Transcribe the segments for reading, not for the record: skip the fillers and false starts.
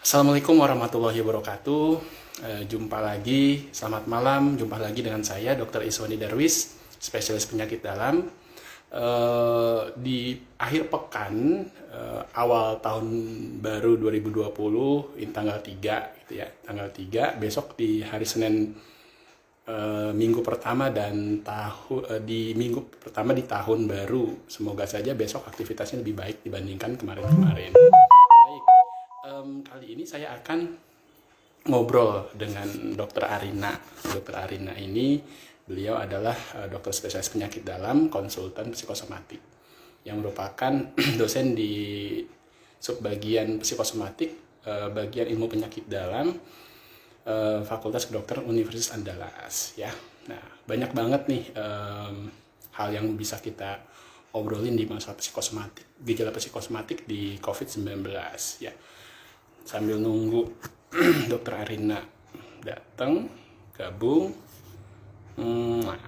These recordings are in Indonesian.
Assalamualaikum warahmatullahi wabarakatuh. Jumpa lagi, selamat malam. Jumpa lagi dengan saya, Dr. Iswani Darwis, spesialis penyakit dalam. Di akhir pekan, awal tahun baru 2020, ini tanggal 3, gitu ya, tanggal 3, besok di hari Senin, minggu pertama di minggu pertama di tahun baru. Semoga saja besok aktivitasnya lebih baik dibandingkan kemarin-kemarin. Baik, kali ini saya akan ngobrol dengan Dr. Arina. Dr. Arina ini, beliau adalah dokter spesialis penyakit dalam, konsultan psikosomatik, yang merupakan dosen di subbagian psikosomatik, bagian ilmu penyakit dalam, Fakultas Kedokteran Universitas Andalas. Ya, nah banyak banget nih hal yang bisa kita obrolin di masalah psikosomatik, gejala psikosomatik di COVID-19. Ya, sambil nunggu Dokter Arina datang, gabung.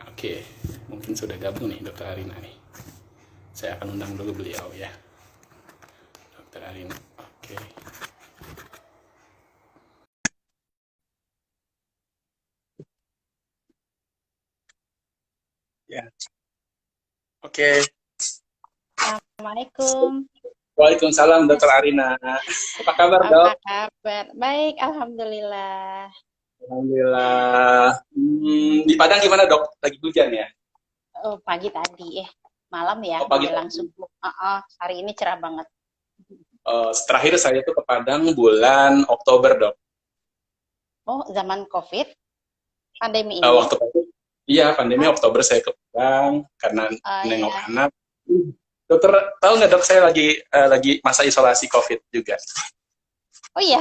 Oke. Mungkin sudah gabung nih Dokter Arina nih. Saya akan undang dulu beliau ya. Dokter Arina. Oke. Ya. Oke. Assalamualaikum. Waalaikumsalam Dokter Arina. Apa kabar, Dok? Apa kabar? Baik, alhamdulillah. Alhamdulillah. Di Padang gimana, Dok? Lagi hujan ya? Oh, pagi tadi, malam ya, Oh, pagi. menjelang subuh. Hari ini cerah banget. Terakhir saya tuh ke Padang bulan Oktober, Dok. Oh, zaman COVID, pandemi ini. Waktu itu, iya, pandemi Oktober saya ke Padang karena Oh nengok ya. anak. Dokter, tahu nggak, Dok, saya lagi masa isolasi COVID juga. Oh iya,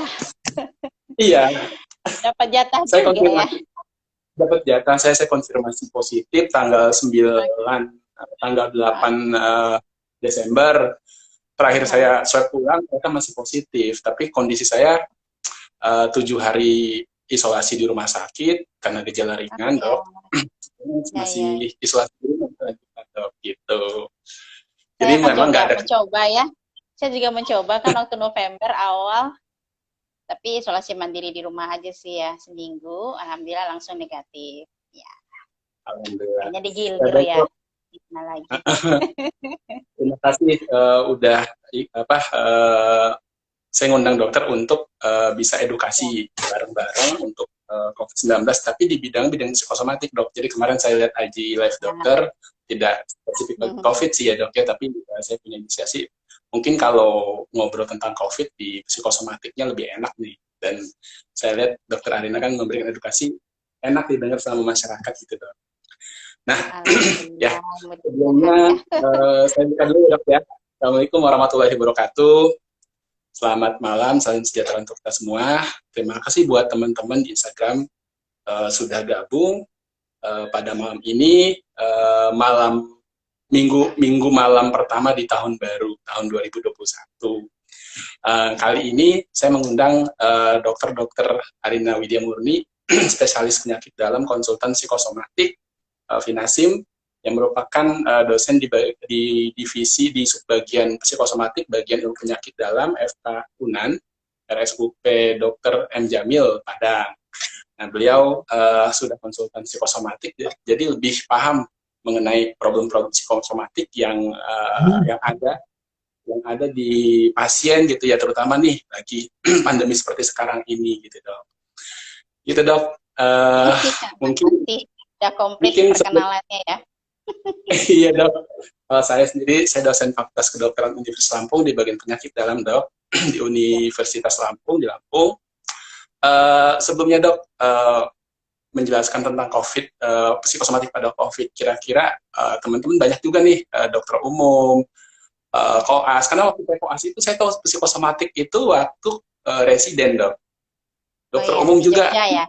Iya, dapat jatah saya juga ya. konfirmasi, dapat jatah, saya konfirmasi positif tanggal 8 Desember. Terakhir saya swab pulang, ternyata masih positif. Tapi kondisi saya 7 hari isolasi di rumah sakit karena gejala ringan, Ya, Dok. ya, ya. Masih isolasi di rumah sakit, Dok, gitu. Jadi Saya akan memang nggak ada. mencoba ya. Saya juga mencoba kan waktu November awal, tapi isolasi mandiri di rumah aja sih ya, seminggu. Alhamdulillah langsung negatif. Ya, Alhamdulillah. kayaknya digildir ya. Gimana lagi? Terima kasih udah saya ngundang dokter untuk bisa Ya. edukasi bareng-bareng untuk COVID-19, tapi di bidang psikosomatik, Dok. Jadi kemarin saya lihat IG live dokter, tidak spesifik COVID sih ya, Dok, ya, tapi saya punya inisiasi. Mungkin kalau ngobrol tentang COVID di psikosomatiknya lebih enak nih. Dan saya lihat Dokter Arina kan memberikan edukasi, enak didengar sama masyarakat gitu, Dok. Nah, ya, sebelumnya saya buka dulu, Dok, ya. Assalamualaikum warahmatullahi wabarakatuh. Selamat malam, salam sejahtera untuk kita semua. Terima kasih buat teman-teman di Instagram sudah gabung pada malam ini, minggu malam pertama di tahun baru, tahun 2021. Kali ini saya mengundang Dr. Arina Widya Murni, spesialis penyakit dalam, konsultan psikosomatik, Finasim, yang merupakan dosen di divisi di subbagian psikosomatik, bagian ilmu penyakit dalam, FK Unan, RSUP Dr. M. Jamil, Padang. Nah, beliau sudah konsultan psikosomatik, jadi lebih paham mengenai problem-problem psikosomatik yang ada di pasien gitu ya, terutama nih lagi pandemi seperti sekarang ini gitu, Dok. Gitu, Dok. Mungkin udah komplit perkenalannya ya. Iya, Dok. Saya sendiri, saya dosen Fakultas Kedokteran Universitas Lampung di bagian penyakit dalam, Dok, di Universitas Lampung, di Lampung. Sebelumnya, Dok, menjelaskan tentang COVID, psikosomatik pada COVID, kira-kira teman-teman banyak juga nih, dokter umum, koas, karena waktu saya koas itu saya tahu psikosomatik itu waktu residen, Dok. Dokter umum juga. Jogja, ya?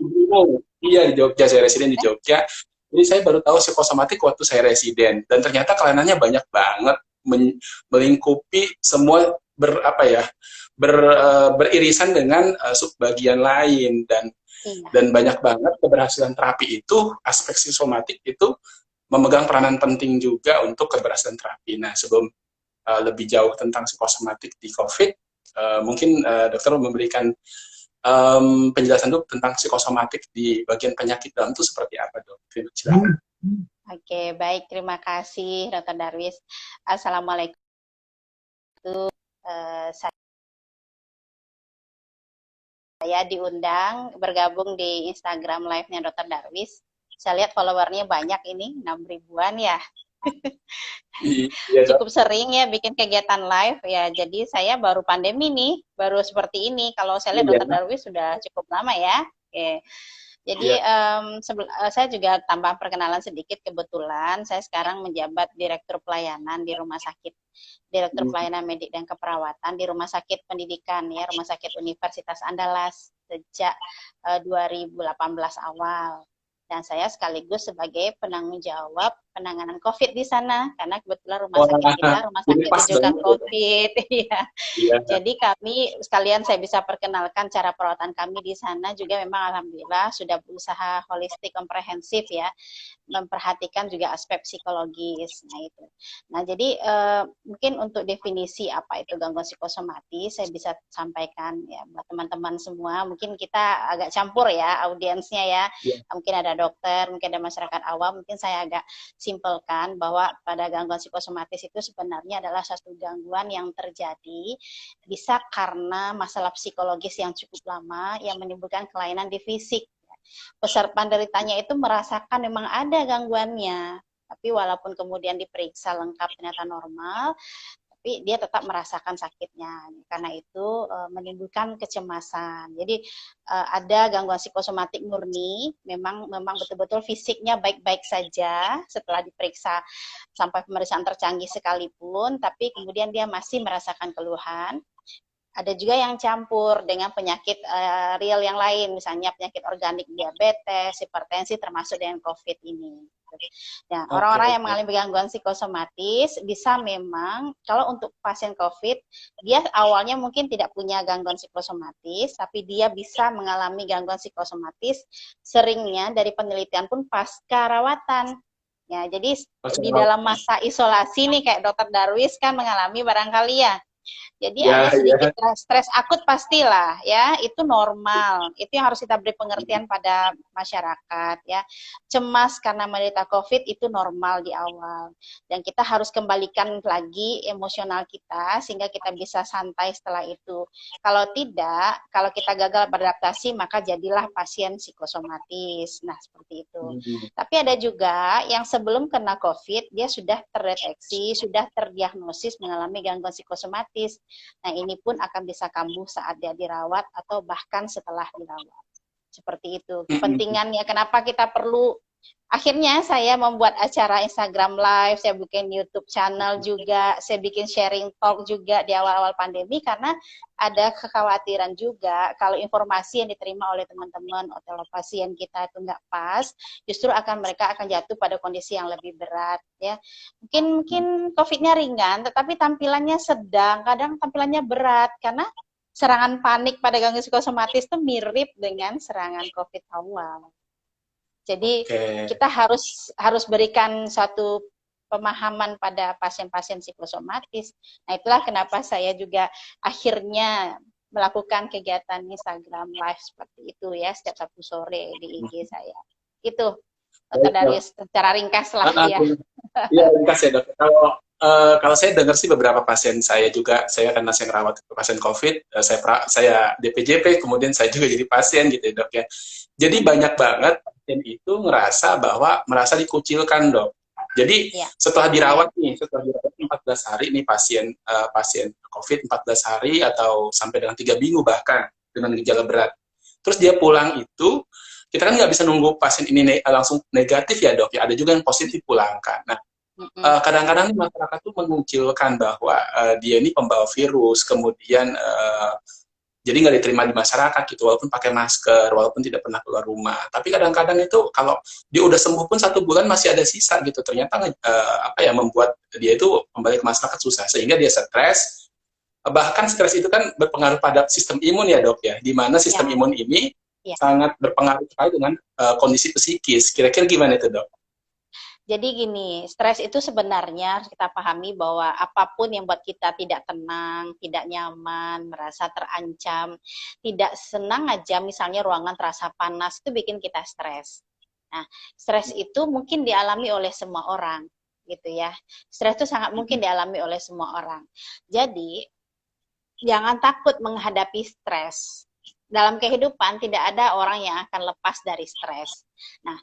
Iya, di Jogja, saya residen di Jogja. Jadi saya baru tahu psikosomatik waktu saya residen, dan ternyata kelainannya banyak banget, melingkupi semua beririsan dengan subbagian lain, dan banyak banget keberhasilan terapi itu, aspek psikosomatik itu memegang peranan penting juga untuk keberhasilan terapi. Nah, sebelum lebih jauh tentang psikosomatik di COVID, Mungkin dokter memberikan penjelasan dulu tentang psikosomatik di bagian penyakit dalam itu seperti apa, dok? Silakan. Oke, baik. Terima kasih, Dr. Darwis. Assalamualaikum. Saya diundang bergabung di Instagram live-nya Dr. Darwis. Saya lihat followernya banyak ini, 6 ribuan ya. Iya, Cukup sering ya bikin kegiatan live ya. Jadi saya baru pandemi nih, baru seperti ini. Kalau saya lihat Dr. Darwis sudah cukup lama ya. Oke. Jadi saya juga tambah perkenalan sedikit. Kebetulan saya sekarang menjabat Direktur Pelayanan di Rumah Sakit, Direktur Pelayanan Medik dan Keperawatan di Rumah Sakit Pendidikan ya, Rumah Sakit Universitas Andalas sejak 2018 awal. Dan saya sekaligus sebagai penanggung jawab penanganan COVID di sana, karena kebetulan rumah sakit kita rumah sakit rujukan COVID. Ya. Jadi kami sekalian saya bisa perkenalkan cara perawatan kami di sana juga memang alhamdulillah sudah berusaha holistik komprehensif ya, memperhatikan juga aspek psikologis. Nah itu. Nah jadi mungkin untuk definisi apa itu gangguan psikosomatis saya bisa sampaikan ya buat teman-teman semua. Mungkin kita agak campur ya audiensnya ya. Mungkin ada dokter, mungkin ada masyarakat awam, mungkin saya agak simpelkan bahwa pada gangguan psikosomatis itu sebenarnya adalah satu gangguan yang terjadi bisa karena masalah psikologis yang cukup lama yang menimbulkan kelainan di fisik. Peserta penderitanya itu merasakan memang ada gangguannya, tapi walaupun kemudian diperiksa lengkap ternyata normal, tapi dia tetap merasakan sakitnya. Karena itu menimbulkan kecemasan. Jadi ada gangguan psikosomatik murni, memang betul-betul fisiknya baik-baik saja setelah diperiksa sampai pemeriksaan tercanggih sekalipun, tapi kemudian dia masih merasakan keluhan. Ada juga yang campur dengan penyakit real yang lain, misalnya penyakit organik diabetes, hipertensi, termasuk dengan COVID ini. Nah, orang-orang yang mengalami gangguan psikosomatis bisa memang, kalau untuk pasien COVID, dia awalnya mungkin tidak punya gangguan psikosomatis, tapi dia bisa mengalami gangguan psikosomatis seringnya dari penelitian pun pasca rawatan. Ya, jadi di dalam masa isolasi nih kayak Dr. Darwis kan mengalami barangkali ya. Jadi ada sedikit stres akut pastilah ya, itu normal. Itu yang harus kita beri pengertian pada masyarakat ya. Cemas karena menderita COVID itu normal di awal. Dan kita harus kembalikan lagi emosional kita sehingga kita bisa santai setelah itu. Kalau tidak, kalau kita gagal beradaptasi maka jadilah pasien psikosomatis. Nah, seperti itu. Tapi ada juga yang sebelum kena COVID dia sudah terdeteksi, sudah terdiagnosis mengalami gangguan psikosomatis. Nah, ini pun akan bisa kambuh saat dia dirawat atau bahkan setelah dirawat. Seperti itu. Kepentingannya kenapa kita perlu, akhirnya saya membuat acara Instagram Live, saya bikin YouTube channel juga, saya bikin sharing talk juga di awal-awal pandemi karena ada kekhawatiran juga kalau informasi yang diterima oleh teman-teman atau pasien kita itu nggak pas, justru mereka akan jatuh pada kondisi yang lebih berat ya. Mungkin COVID-nya ringan, tetapi tampilannya sedang, kadang tampilannya berat karena serangan panik pada gangguan psikosomatis itu mirip dengan serangan COVID awal. Jadi kita harus berikan suatu pemahaman pada pasien-pasien psikosomatis. Nah, itulah kenapa saya juga akhirnya melakukan kegiatan Instagram Live seperti itu ya, setiap Sabtu sore di IG saya. Itu, Dr. Darwis, secara ringkas lah ya. Iya, ringkas ya dok. Kalau saya dengar sih beberapa pasien saya juga, saya karena saya merawat pasien COVID, saya DPJP, kemudian saya juga jadi pasien gitu ya dok ya. Jadi banyak banget pasien itu merasa dikucilkan dok. Jadi setelah dirawat 14 hari nih pasien COVID 14 hari atau sampai dengan 3 minggu bahkan dengan gejala berat. Terus dia pulang itu, kita kan nggak bisa nunggu pasien ini langsung negatif ya dok ya, ada juga yang positif pulangkan. Nah, kadang-kadang masyarakat tuh mengucilkan bahwa dia ini pembawa virus, kemudian jadi nggak diterima di masyarakat gitu, walaupun pakai masker, walaupun tidak pernah keluar rumah. Tapi kadang-kadang itu kalau dia udah sembuh pun 1 bulan masih ada sisa gitu. Ternyata membuat dia itu kembali ke masyarakat susah, sehingga dia stres. Bahkan stres itu kan berpengaruh pada sistem imun ya dok ya, di mana sistem imun ini sangat berpengaruh sekali dengan kondisi psikis. Kira-kira gimana itu dok? Jadi gini, stres itu sebenarnya harus kita pahami bahwa apapun yang buat kita tidak tenang, tidak nyaman, merasa terancam, tidak senang aja, misalnya ruangan terasa panas, itu bikin kita stres. Nah, stres itu mungkin dialami oleh semua orang, gitu ya. Stres itu sangat mungkin dialami oleh semua orang. Jadi, jangan takut menghadapi stres. Dalam kehidupan tidak ada orang yang akan lepas dari stres. Nah,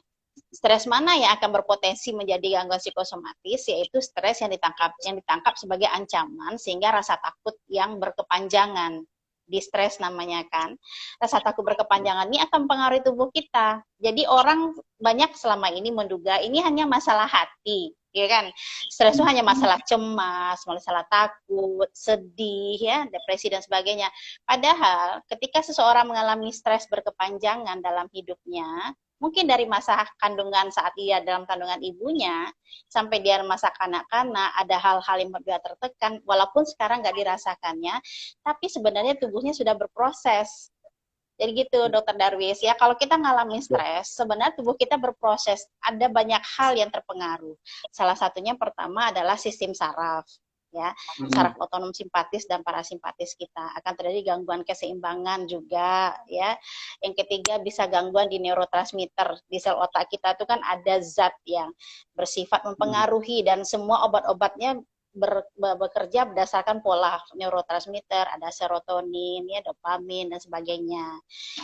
stres mana yang akan berpotensi menjadi gangguan psikosomatis, yaitu stres yang ditangkap sebagai ancaman sehingga rasa takut yang berkepanjangan. Di-stres namanya kan. Rasa takut berkepanjangan ini akan mempengaruhi tubuh kita. Jadi orang banyak selama ini menduga ini hanya masalah hati, ya kan? Stres itu hanya masalah cemas, masalah takut, sedih, ya, depresi dan sebagainya. Padahal ketika seseorang mengalami stres berkepanjangan dalam hidupnya, mungkin dari masa kandungan saat ia dalam kandungan ibunya, sampai dia masa kanak-kanak, ada hal-hal yang dia tertekan, walaupun sekarang nggak dirasakannya, tapi sebenarnya tubuhnya sudah berproses. Jadi gitu, Dokter Darwis. Ya, kalau kita ngalamin stres, sebenarnya tubuh kita berproses. Ada banyak hal yang terpengaruh. Salah satunya pertama adalah sistem saraf. Ya, saraf otonom simpatis dan parasimpatis kita akan terjadi gangguan keseimbangan juga, ya. Yang ketiga bisa gangguan di neurotransmitter di sel otak kita itu kan ada zat yang bersifat mempengaruhi dan semua obat-obatnya bekerja berdasarkan pola neurotransmitter, ada serotonin, ya, dopamin dan sebagainya.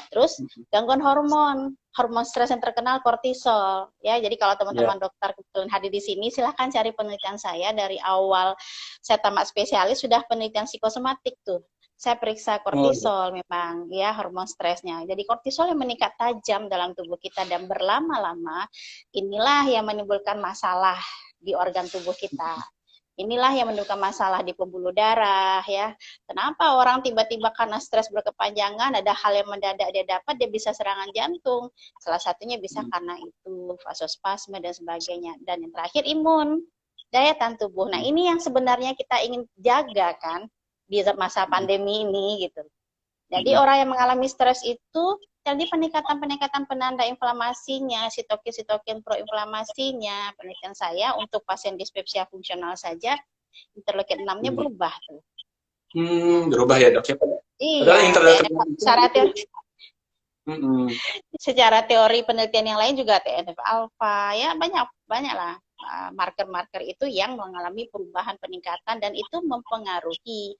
Terus gangguan hormon stres yang terkenal kortisol, ya. Jadi kalau teman-teman dokter kebetulan hadir di sini, silahkan cari penelitian saya dari awal saya tamat spesialis sudah penelitian psikosomatik tuh. Saya periksa kortisol memang, ya, hormon stresnya. Jadi kortisol yang meningkat tajam dalam tubuh kita dan berlama-lama, inilah yang menimbulkan masalah di organ tubuh kita. Inilah yang menimbulkan masalah di pembuluh darah, ya. Kenapa orang tiba-tiba karena stres berkepanjangan, ada hal yang mendadak dia dapat, dia bisa serangan jantung. Salah satunya bisa karena itu, vasospasme dan sebagainya. Dan yang terakhir imun, daya tahan tubuh. Nah, ini yang sebenarnya kita ingin jaga kan di masa pandemi ini gitu. Jadi orang yang mengalami stres itu jadi peningkatan penanda inflamasinya, sitokin proinflamasinya. Penelitian saya untuk pasien dispepsia fungsional saja, interleukin 6-nya berubah tuh. Berubah ya, Dok ya. Iya, secara teori penelitian yang lain juga TNF alfa, ya banyak lah marker-marker itu yang mengalami perubahan peningkatan dan itu mempengaruhi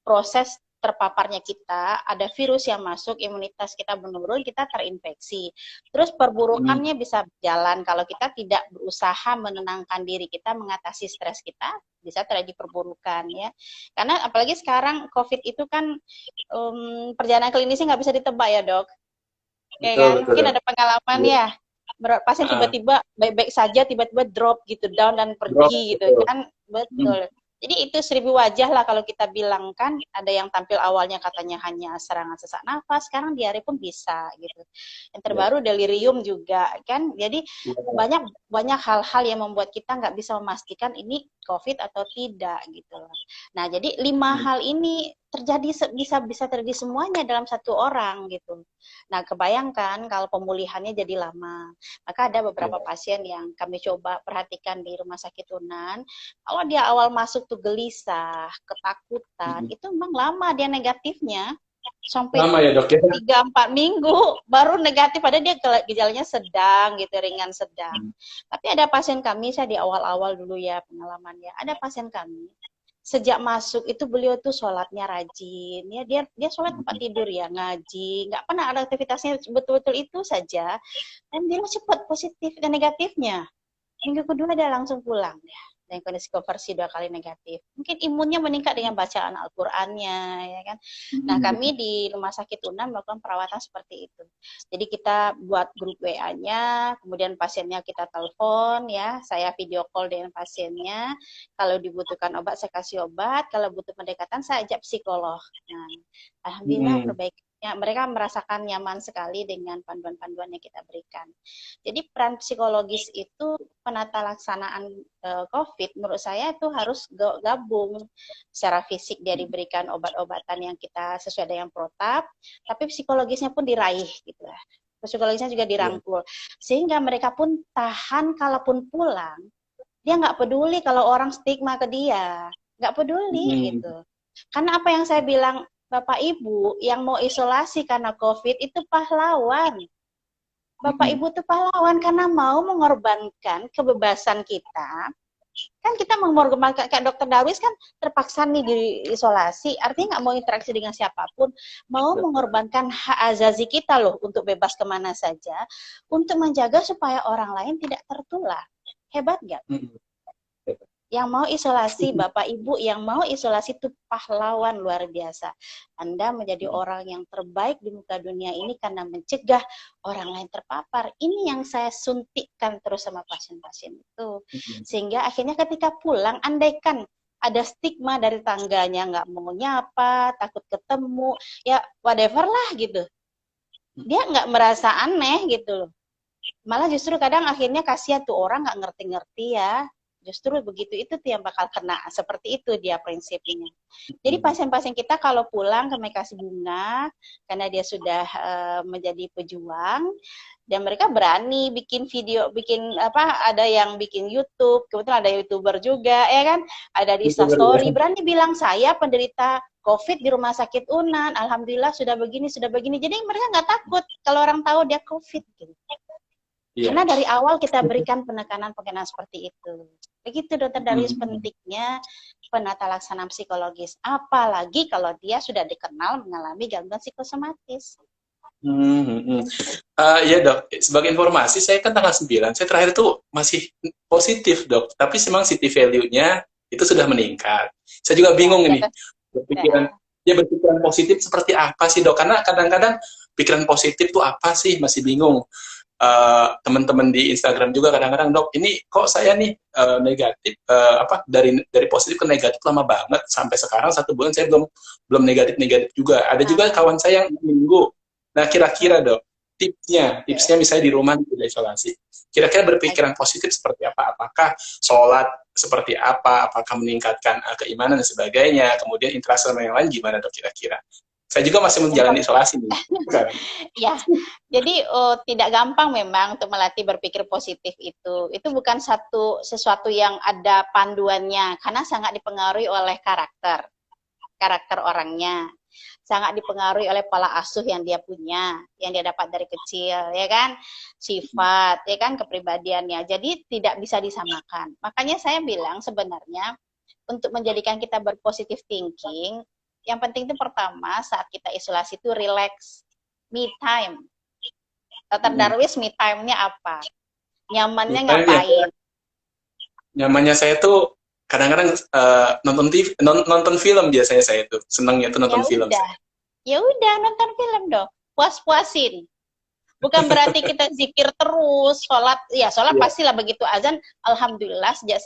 proses terpaparnya kita, ada virus yang masuk, imunitas kita menurun, kita terinfeksi. Terus perburukannya bisa berjalan kalau kita tidak berusaha menenangkan diri kita, mengatasi stres kita, bisa terjadi perburukan, ya. Karena apalagi sekarang COVID itu kan perjalanan klinisnya nggak bisa ditebak ya, Dok. Ya kan? Mungkin ada pengalaman ya, pasien tiba-tiba baik-baik saja, tiba-tiba drop gitu, down dan pergi gitu kan, betul. Jadi itu 1000 wajah lah kalau kita bilang kan, ada yang tampil awalnya katanya hanya serangan sesak nafas, sekarang diare pun bisa gitu. Yang terbaru delirium juga kan, jadi banyak hal-hal yang membuat kita nggak bisa memastikan ini COVID atau tidak gitu loh. Nah jadi 5 hal ini bisa terjadi semuanya dalam satu orang gitu. Nah kebayangkan kalau pemulihannya jadi lama, maka ada beberapa pasien yang kami coba perhatikan di Rumah Sakit Unan, kalau dia awal masuk tuh gelisah, ketakutan, itu memang lama dia negatifnya, sampai lama ya, Dok ya? 3-4 minggu baru negatif, padahal dia gejalanya sedang gitu, ringan sedang. Tapi ada pasien kami, saya di awal-awal dulu ya pengalamannya, ada pasien kami sejak masuk itu beliau tuh sholatnya rajin, ya dia sholat tempat tidur ya, ngaji, nggak pernah ada aktivitasnya, betul-betul itu saja, dan dia cepat positif dan negatifnya. Minggu kedua dia langsung pulang ya, dengan kondisi konversi 2 kali negatif. Mungkin imunnya meningkat dengan bacaan Al-Qur'annya, ya kan. Nah, kami di Rumah Sakit Unan melakukan perawatan seperti itu. Jadi kita buat grup WA-nya, kemudian pasiennya kita telepon ya, saya video call dengan pasiennya. Kalau dibutuhkan obat saya kasih obat, kalau butuh pendekatan saya ajak psikolog. Nah, alhamdulillah perbaikannya mereka merasakan nyaman sekali dengan panduan-panduan yang kita berikan. Jadi peran psikologis itu penata laksanaan COVID menurut saya itu harus gabung. Secara fisik dia diberikan obat-obatan yang kita sesuai dengan protap, tapi psikologisnya pun diraih gitu. psikologisnya juga dirangkul, sehingga mereka pun tahan kalaupun pulang, dia nggak peduli kalau orang stigma ke dia, nggak peduli gitu. Karena apa yang saya bilang, Bapak Ibu yang mau isolasi karena COVID itu pahlawan. Bapak Ibu itu pahlawan karena mau mengorbankan kebebasan kita. Kan kita mengorbankan, kayak Dokter Darwis kan terpaksa nih diisolasi, artinya nggak mau interaksi dengan siapapun, mau mengorbankan hak azazi kita loh untuk bebas kemana saja, untuk menjaga supaya orang lain tidak tertular. Hebat nggak? Yang mau isolasi, Bapak Ibu yang mau isolasi itu pahlawan luar biasa. Anda menjadi orang yang terbaik di muka dunia ini karena mencegah orang lain terpapar. Ini yang saya suntikkan terus sama pasien-pasien itu. Sehingga akhirnya ketika pulang, andaikan ada stigma dari tangganya, nggak mau nyapa, takut ketemu, ya whatever lah gitu. Dia nggak merasa aneh gitu loh. Malah justru kadang akhirnya kasihan tuh orang nggak ngerti-ngerti ya. Justru begitu, itu tuh yang bakal kena. Seperti itu dia prinsipnya. Jadi pasien-pasien kita kalau pulang kami kasih bunga karena dia sudah menjadi pejuang, dan mereka berani bikin video, bikin apa, ada yang bikin YouTube, kebetulan ada YouTuber juga ya kan, ada di Instastory, berani bilang saya penderita COVID di rumah sakit Unan, alhamdulillah sudah begini, jadi mereka nggak takut kalau orang tahu dia COVID gitu. Karena dari awal kita berikan penekanan seperti itu. Begitu Dokter Darwis pentingnya penata laksanaan psikologis. Apalagi kalau dia sudah dikenal mengalami gangguan psikosomatis. Ya dok, sebagai informasi saya kan tanggal 9, saya terakhir itu masih positif dok, tapi memang city value-nya itu sudah meningkat. Saya juga bingung ini, berpikiran positif seperti apa sih dok? Karena kadang-kadang pikiran positif itu apa sih, masih bingung. Teman-teman di Instagram juga kadang-kadang, dok ini kok saya nih negatif, dari positif ke negatif lama banget, sampai sekarang 1 bulan saya belum negatif juga. Ada juga kawan saya yang minggu. Nah kira-kira dok tipsnya misalnya di rumah tidak isolasi, kira-kira berpikiran positif seperti apa? Apakah sholat seperti apa? Apakah meningkatkan keimanan dan sebagainya? Kemudian interaksi dengan yang lain gimana dok kira-kira? Saya juga masih menjalani isolasi nih. Ya, jadi tidak gampang memang untuk melatih berpikir positif itu. Itu bukan sesuatu yang ada panduannya, karena sangat dipengaruhi oleh karakter orangnya, sangat dipengaruhi oleh pola asuh yang dia punya, yang dia dapat dari kecil, ya kan, sifat, ya kan, kepribadiannya. Jadi tidak bisa disamakan. Makanya saya bilang sebenarnya untuk menjadikan kita berpositif thinking, yang penting itu pertama saat kita isolasi itu relax, me time. Dokter Darwis me time-nya apa? Nyamannya ngapain? Nyamannya saya tuh kadang-kadang nonton film, biasanya saya tuh senangnya tuh nonton film. Ya udah nonton film dong, puas-puasin. Bukan berarti kita zikir terus, sholat pastilah begitu azan. Alhamdulillah sejak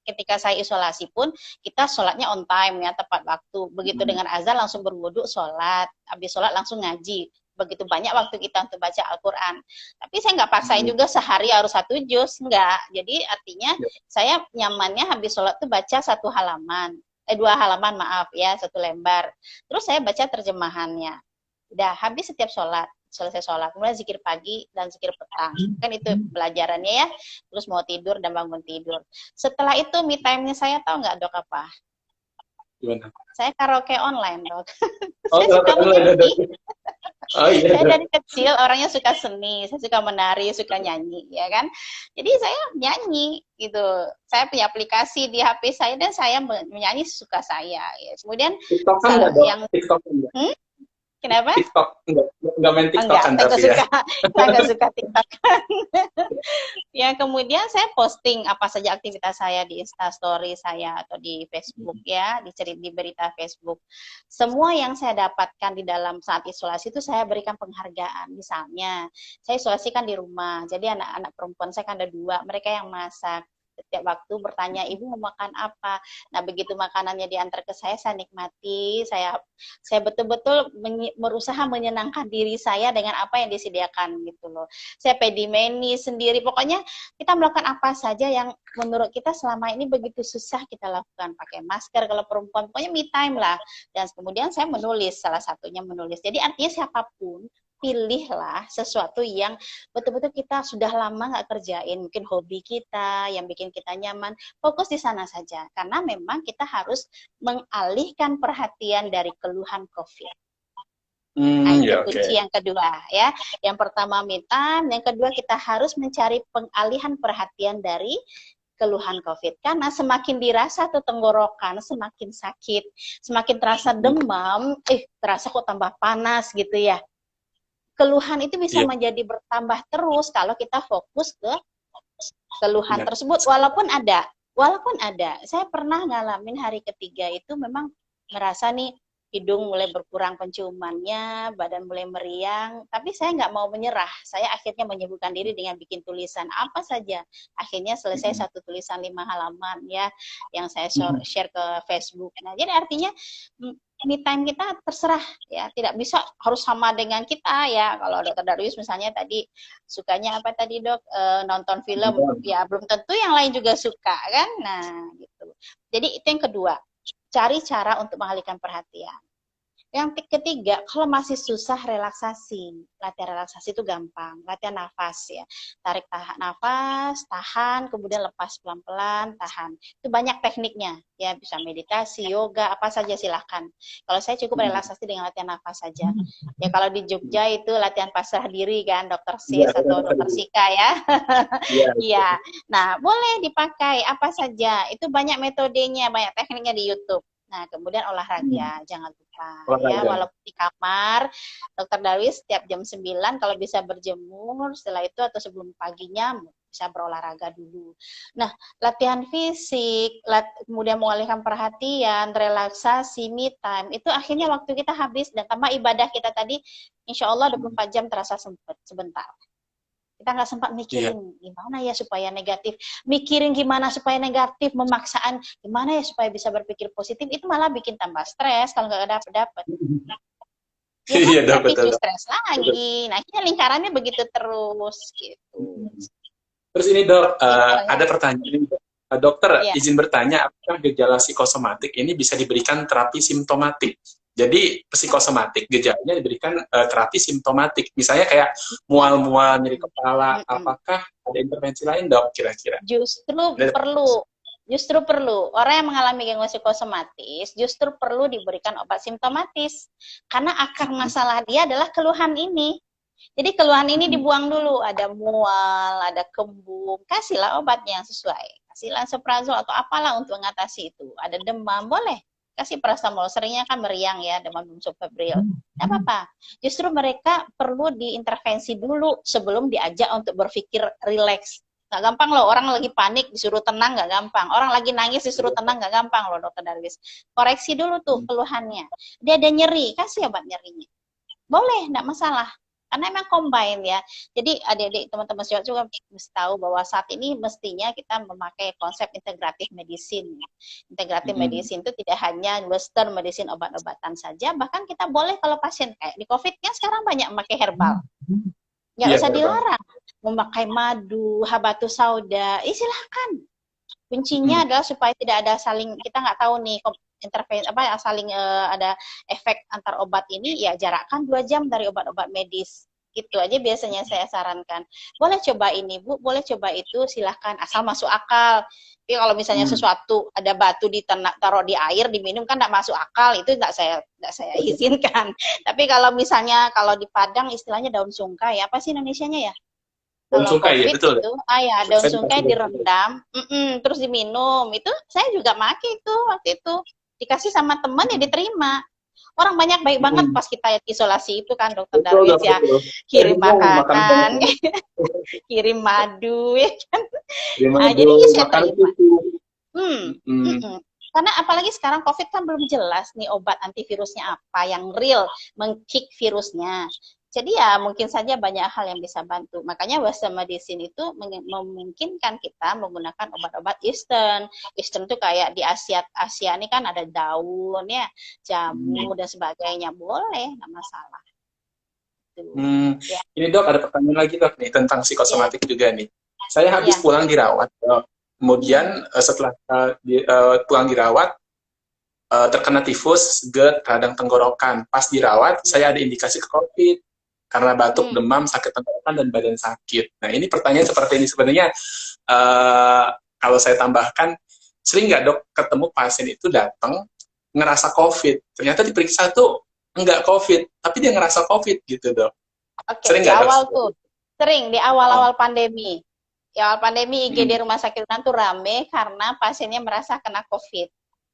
ketika saya isolasi pun kita sholatnya on time ya, tepat waktu. Begitu dengan azan langsung berwudu sholat, habis sholat langsung ngaji. Begitu banyak waktu kita untuk baca Al-Quran. Tapi saya nggak paksain juga sehari harus 1 juz, enggak. Jadi artinya saya nyamannya habis sholat tuh baca 2 halaman maaf ya, 1 lembar. Terus saya baca terjemahannya. Udah habis setiap sholat. Selesai sholat, kemudian zikir pagi dan zikir petang, kan itu pelajarannya ya. Terus mau tidur dan bangun tidur. Setelah itu me time-nya saya tahu nggak dok apa? Gimana? Saya karaoke online dok. Saya suka menyanyi. Saya dari kecil orangnya suka seni, saya suka menari, suka nyanyi, ya kan. Jadi saya nyanyi gitu. Saya punya aplikasi di HP saya dan saya menyanyi suka saya. Ya. Kemudian TikTok yang TikTok kenapa? TikTok enggak main TikTok kan, tapi saya nggak suka TikTok. Ya kemudian saya posting apa saja aktivitas saya di Instastory saya atau di Facebook ya, di berita Facebook. Semua yang saya dapatkan di dalam saat isolasi itu saya berikan penghargaan. Misalnya saya isolasikan di rumah, jadi anak-anak perempuan saya kan ada 2, mereka yang masak. Setiap waktu bertanya, ibu mau makan apa? Nah, begitu makanannya diantar ke saya nikmati, saya betul-betul berusaha menyenangkan diri saya dengan apa yang disediakan gitu loh. Saya pedimeni sendiri, pokoknya kita melakukan apa saja yang menurut kita selama ini begitu susah kita lakukan. Pakai masker kalau perempuan, pokoknya me time lah. Dan kemudian saya menulis, salah satunya menulis. Jadi artinya siapapun pilihlah sesuatu yang betul-betul kita sudah lama nggak kerjain, mungkin hobi kita yang bikin kita nyaman, fokus di sana saja. Karena memang kita harus mengalihkan perhatian dari keluhan COVID. Nah, itu Ya, kunci yang kedua ya. Yang pertama me time, yang kedua kita harus mencari pengalihan perhatian dari keluhan COVID. Karena semakin dirasa tuh tenggorokan, semakin sakit, semakin terasa demam, terasa kok tambah panas gitu ya. Keluhan itu bisa menjadi bertambah terus kalau kita fokus ke keluhan tersebut, walaupun ada. Saya pernah ngalamin hari ketiga itu memang merasa nih hidung mulai berkurang penciumannya, badan mulai meriang, tapi saya nggak mau menyerah. Saya akhirnya menyibukkan diri dengan bikin tulisan apa saja. Akhirnya selesai satu tulisan 5 halaman ya, yang saya share ke Facebook. Nah, jadi artinya me time kita terserah ya, tidak bisa harus sama dengan kita ya. Kalau Dokter Darwis misalnya tadi sukanya apa tadi Dok, nonton film, ya belum tentu yang lain juga suka kan. Nah gitu. Jadi itu yang kedua, cari cara untuk mengalihkan perhatian. Yang ketiga, kalau masih susah relaksasi, latihan relaksasi itu gampang, latihan nafas ya, tarik nafas, tahan, kemudian lepas pelan-pelan, tahan. Itu banyak tekniknya ya, bisa meditasi, yoga, apa saja silahkan. Kalau saya cukup relaksasi dengan latihan nafas saja. Ya kalau di Jogja itu latihan pasrah diri kan, Dokter Sis atau Dokter Sika ya. Iya. Nah boleh dipakai apa saja, itu banyak metodenya, banyak tekniknya di YouTube. Nah, kemudian olahraga, jangan lupa ya, walaupun di kamar, Dokter Darwis setiap jam 9 kalau bisa berjemur, setelah itu atau sebelum paginya bisa berolahraga dulu. Nah, latihan fisik, kemudian mengalihkan perhatian, relaksasi, me time, itu akhirnya waktu kita habis dan tambah ibadah kita tadi, insya Allah 24 jam terasa sebentar. Kita nggak sempat mikirin gimana ya supaya negatif, memaksaan gimana ya supaya bisa berpikir positif, itu malah bikin tambah stres kalau nggak dapet. Ya kan, picu stres lagi. Nah, akhirnya lingkarannya begitu terus gitu. Terus ini Dok, ada pertanyaan. Dokter, izin bertanya, apakah gejala psikosomatik ini bisa diberikan terapi simptomatik? Jadi psikosomatik gejalanya diberikan terapi simptomatik, misalnya kayak mual-mual, nyeri kepala, apakah ada intervensi lain Dok kira-kira? Justru perlu orang yang mengalami gangguan psikosomatis justru perlu diberikan obat simptomatis karena akar masalah dia adalah keluhan ini. Jadi keluhan ini dibuang dulu, ada mual, ada kembung, kasihlah obatnya yang sesuai, kasihlah lansoprazol atau apalah untuk mengatasi itu. Ada demam, boleh kasih paracetamol, seringnya kan meriang ya, demam subfebril, tidak apa-apa. Justru mereka perlu diintervensi dulu sebelum diajak untuk berpikir rileks. Nggak gampang loh, orang lagi panik disuruh tenang nggak gampang, orang lagi nangis disuruh tenang nggak gampang loh Dokter Darwis. Koreksi dulu tuh keluhannya, dia ada nyeri, kasih obat nyerinya, boleh, nggak masalah. Karena emang combine ya. Jadi adik-adik teman-teman juga mesti tahu bahwa saat ini mestinya kita memakai konsep integratif medicine. Integratif medicine itu tidak hanya western medicine obat-obatan saja, bahkan kita boleh kalau pasien kayak di COVID kan sekarang banyak memakai herbal. Nggak usah dilarang. Memakai madu, habatus sauda, silahkan. Kuncinya adalah supaya tidak ada saling, kita nggak tahu nih intervensi saling ada efek antar obat ini, ya jarakkan 2 jam dari obat-obat medis. Gitu aja biasanya saya sarankan. Boleh coba ini Bu, boleh coba itu, silahkan asal masuk akal. Tapi kalau misalnya sesuatu ada batu taruh di air diminum kan tidak masuk akal, itu tidak saya izinkan. Tapi kalau misalnya kalau di Padang istilahnya daun sungkai, apa sih Indonesianya ya? Kalau COVID ya, betul. Itu, daun sungkai direndam, terus diminum. Itu saya juga pakai itu waktu itu. Dikasih sama teman ya diterima. Orang banyak baik banget pas kita isolasi itu kan Dokter Darwis ya. Kirim makanan, kirim madu ya kan. Nah, jadi saya terima. Karena apalagi sekarang COVID kan belum jelas nih obat antivirusnya apa yang real meng-kick virusnya. Jadi ya mungkin saja banyak hal yang bisa bantu. Makanya Western medicine itu memungkinkan kita menggunakan obat-obat Eastern. Eastern itu kayak di Asia ini kan ada daun ya, jamu dan sebagainya. Boleh, nggak masalah. Ya. Ini Dok, ada pertanyaan lagi Dok nih tentang psikosomatik juga nih. Saya habis pulang dirawat, Dok. Kemudian setelah pulang dirawat, terkena tifus, GERD, radang tenggorokan. Pas dirawat, saya ada indikasi ke COVID. karena batuk, demam, sakit tenggorokan, dan badan sakit. Nah, ini pertanyaan seperti ini sebenarnya, kalau saya tambahkan, sering nggak dok ketemu pasien itu datang ngerasa COVID, ternyata diperiksa tuh nggak COVID, tapi dia ngerasa COVID gitu dok. Oke, Sering di nggak dok? awal tuh, sering di Oh. awal-awal pandemi. Di awal pandemi Mm-mm. IGD Rumah Sakit Unan tuh rame karena pasiennya merasa kena COVID.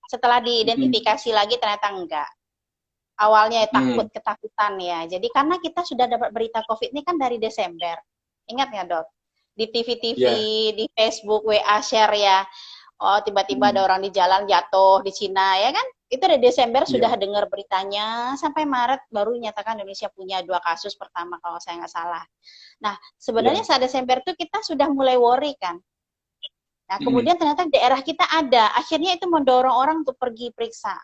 Setelah Mm-mm. diidentifikasi lagi ternyata enggak. Awalnya Mm-mm. takut, ketakutan ya. Jadi karena kita sudah dapat berita COVID ini kan dari Desember. Ingat nggak dok? Di TV-TV, Ya. di Facebook, WA share ya. Oh, tiba-tiba Mm. ada orang di jalan jatuh di Cina ya kan? Itu dari Desember sudah Iya. dengar beritanya, sampai Maret baru dinyatakan Indonesia punya 2 kasus pertama kalau saya nggak salah. Nah, sebenarnya Iya. saat Desember itu kita sudah mulai worry kan. Nah, Mm-mm. kemudian ternyata di daerah kita ada, akhirnya itu mendorong orang untuk pergi periksa.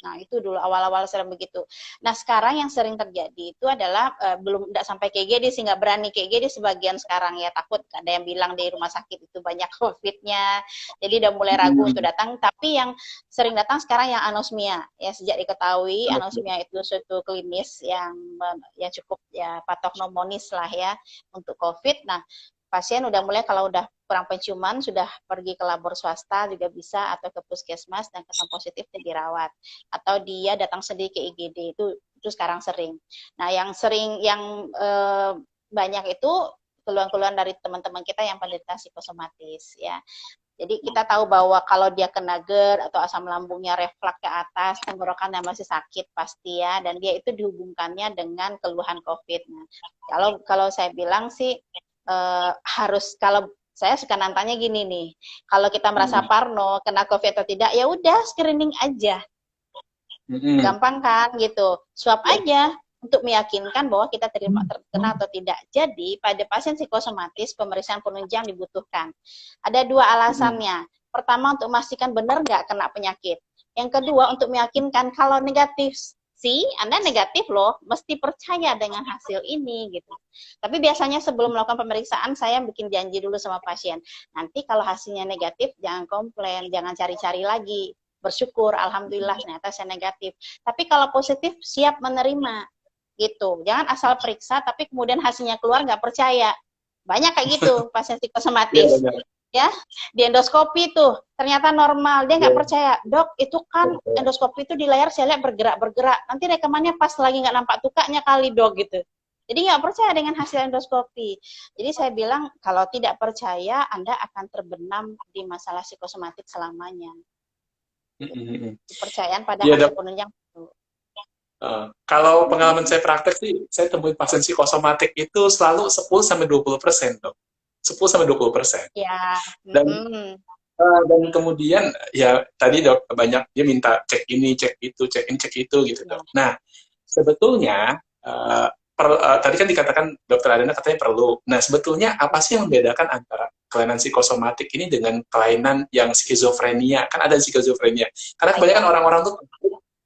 Nah, itu dulu awal-awal sering begitu. Nah, sekarang yang sering terjadi itu adalah belum tidak sampai KGD sih, nggak berani KGD sebagian sekarang ya, takut ada yang bilang di rumah sakit itu banyak COVID-nya, jadi udah mulai ragu untuk Mm. datang. Tapi yang sering datang sekarang yang anosmia, ya sejak diketahui anosmia itu suatu klinis yang ya cukup ya patognomonis lah ya untuk COVID. Nah, pasien udah mulai kalau udah kurang penciuman sudah pergi ke labor swasta juga bisa, atau ke puskesmas, dan ketemu positif dan dirawat, atau dia datang sendiri ke IGD, itu sekarang sering. Nah, yang sering yang banyak itu keluhan-keluhan dari teman-teman kita yang penderita psikosomatis ya. Jadi kita tahu bahwa kalau dia kena GERD atau asam lambungnya refleks ke atas, tenggorokannya masih sakit pasti ya, dan dia itu dihubungkannya dengan keluhan COVID. Nah, kalau saya bilang sih harus, kalau saya suka nantangnya gini nih, kalau kita merasa Mm. parno kena COVID atau tidak, ya udah screening aja, Mm-mm. gampang kan gitu, swab Ya. aja untuk meyakinkan bahwa kita terkena atau tidak. Jadi pada pasien psikosomatis pemeriksaan penunjang dibutuhkan. Ada 2 alasannya. Pertama, untuk memastikan benar nggak kena penyakit. Yang kedua, untuk meyakinkan kalau negatif, sih Anda negatif loh, mesti percaya dengan hasil ini gitu. Tapi biasanya sebelum melakukan pemeriksaan saya bikin janji dulu sama pasien. Nanti kalau hasilnya negatif jangan komplain, jangan cari-cari lagi. Bersyukur, alhamdulillah ternyata saya negatif. Tapi kalau positif siap menerima gitu. Jangan asal periksa tapi kemudian hasilnya keluar nggak percaya. Banyak kayak gitu pasien Iya psikosomatis. benar. Ya, di endoskopi tuh ternyata normal, dia nggak Iya. percaya, dok itu kan endoskopi itu di layar saya lihat bergerak-bergerak, nanti rekamannya pas lagi nggak nampak tukaknya kali dok gitu. Jadi nggak percaya dengan hasil endoskopi. Jadi saya bilang kalau tidak percaya Anda akan terbenam di masalah psikosomatik selamanya. Mm-mm. Kepercayaan pada Iya dok. hasil penunjang. Kalau pengalaman saya praktek sih, saya temuin pasien psikosomatik itu selalu 10-20% dok. 10-20%. Ya, Dan dan kemudian ya tadi dok banyak dia minta cek ini, cek itu, cek ini, cek itu gitu dok. Nah, sebetulnya tadi kan dikatakan dokter Adena katanya perlu. Nah, sebetulnya apa sih yang membedakan antara kelainan psikosomatik ini dengan kelainan yang skizofrenia? Kan ada skizofrenia. Karena kebanyakan orang-orang tuh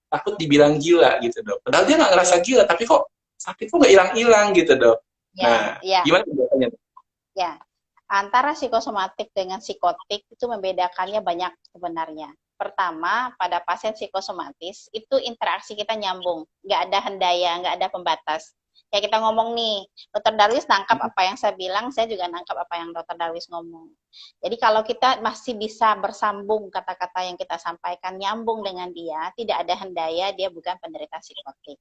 takut dibilang gila gitu dok. Padahal dia nggak ngerasa gila, tapi kok sakit kok nggak hilang-hilang gitu dok. Nah, gimana penjelasannya? Ya, antara psikosomatik dengan psikotik itu membedakannya banyak sebenarnya. Pertama, pada pasien psikosomatis itu interaksi kita nyambung, nggak ada hendaya, nggak ada pembatas. Kayak kita ngomong nih, Dokter Darwis nangkap apa yang saya bilang, saya juga nangkap apa yang Dokter Darwis ngomong. Jadi kalau kita masih bisa bersambung kata-kata yang kita sampaikan, nyambung dengan dia, tidak ada hendaya, dia bukan penderita psikotik.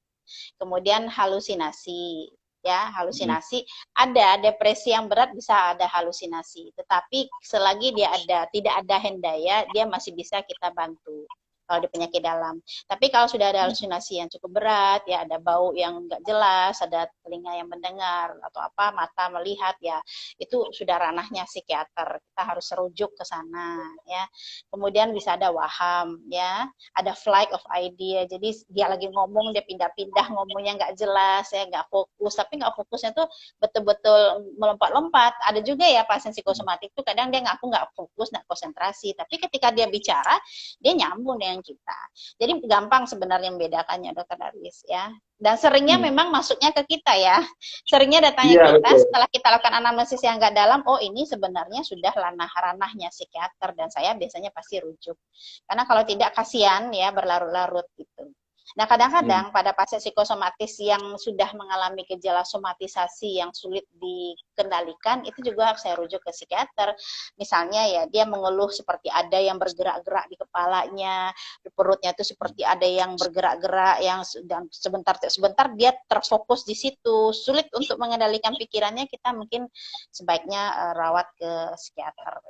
Kemudian halusinasi, ya halusinasi, ada depresi yang berat bisa ada halusinasi, tetapi selagi dia tidak ada hendaya, dia masih bisa kita bantu kalau di penyakit dalam. Tapi kalau sudah ada halusinasi yang cukup berat, ya ada bau yang nggak jelas, ada telinga yang mendengar, atau apa, mata melihat, ya itu sudah ranahnya psikiater. Kita harus rujuk ke sana, ya. Kemudian bisa ada waham, ya, ada flight of idea. Jadi dia lagi ngomong, dia pindah-pindah ngomongnya nggak jelas, ya nggak fokus. Tapi nggak fokusnya tuh betul-betul melompat-lompat. Ada juga ya pasien psikosomatik tuh kadang dia ngaku nggak fokus, nggak konsentrasi. Tapi ketika dia bicara, dia nyambung dengan kita. Jadi gampang sebenarnya membedakannya Dokter Darwis ya. Dan seringnya memang masuknya ke kita ya. Seringnya datanya kita betul. setelah kita lakukan anamnesis yang nggak dalam, oh ini sebenarnya sudah ranahnya psikiater, dan saya biasanya pasti rujuk. Karena kalau tidak kasihan ya berlarut-larut gitu. Nah, kadang-kadang pada pasien psikosomatis yang sudah mengalami gejala somatisasi yang sulit dikendalikan, itu juga harus saya rujuk ke psikiater. Misalnya ya, dia mengeluh seperti ada yang bergerak-gerak di kepalanya, di perutnya itu seperti ada yang bergerak-gerak, yang dan sebentar dia terfokus di situ, sulit untuk mengendalikan pikirannya, kita mungkin sebaiknya rawat ke psikiater.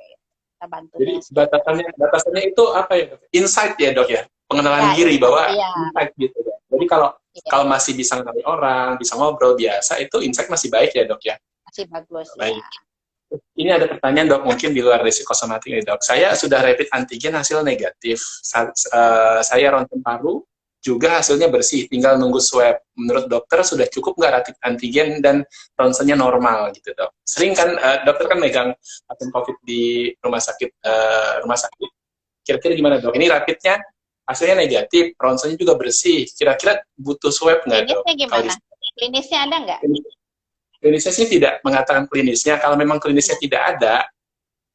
Kita bantu Jadi dengan psikiater. batasannya itu apa ya, Dok? Insight ya, Dok ya? Pengenalan Ya, diri bahwa iya, insight gitu ya. Jadi kalau iya, kalau masih bisa kenali orang, bisa ngobrol biasa, itu insight masih baik ya, Dok ya? masih bagus ya. Baik. Ini ada pertanyaan, Dok, mungkin di luar risiko somatik nih, Dok. Saya sudah rapid antigen hasil negatif. Saya ronsen paru juga hasilnya bersih, tinggal nunggu swab. Menurut dokter sudah cukup nggak rapid antigen dan ronsennya normal gitu, Dok? Sering kan dokter kan megang pasien COVID di rumah sakit. Kira-kira gimana, Dok? Ini rapidnya hasilnya negatif, ronsennya juga bersih. Kira-kira butuh swab nggak, Dok? Klinisnya gimana? Klinisnya ada nggak? Klinisnya sih tidak mengatakan klinisnya. Kalau memang klinisnya tidak ada,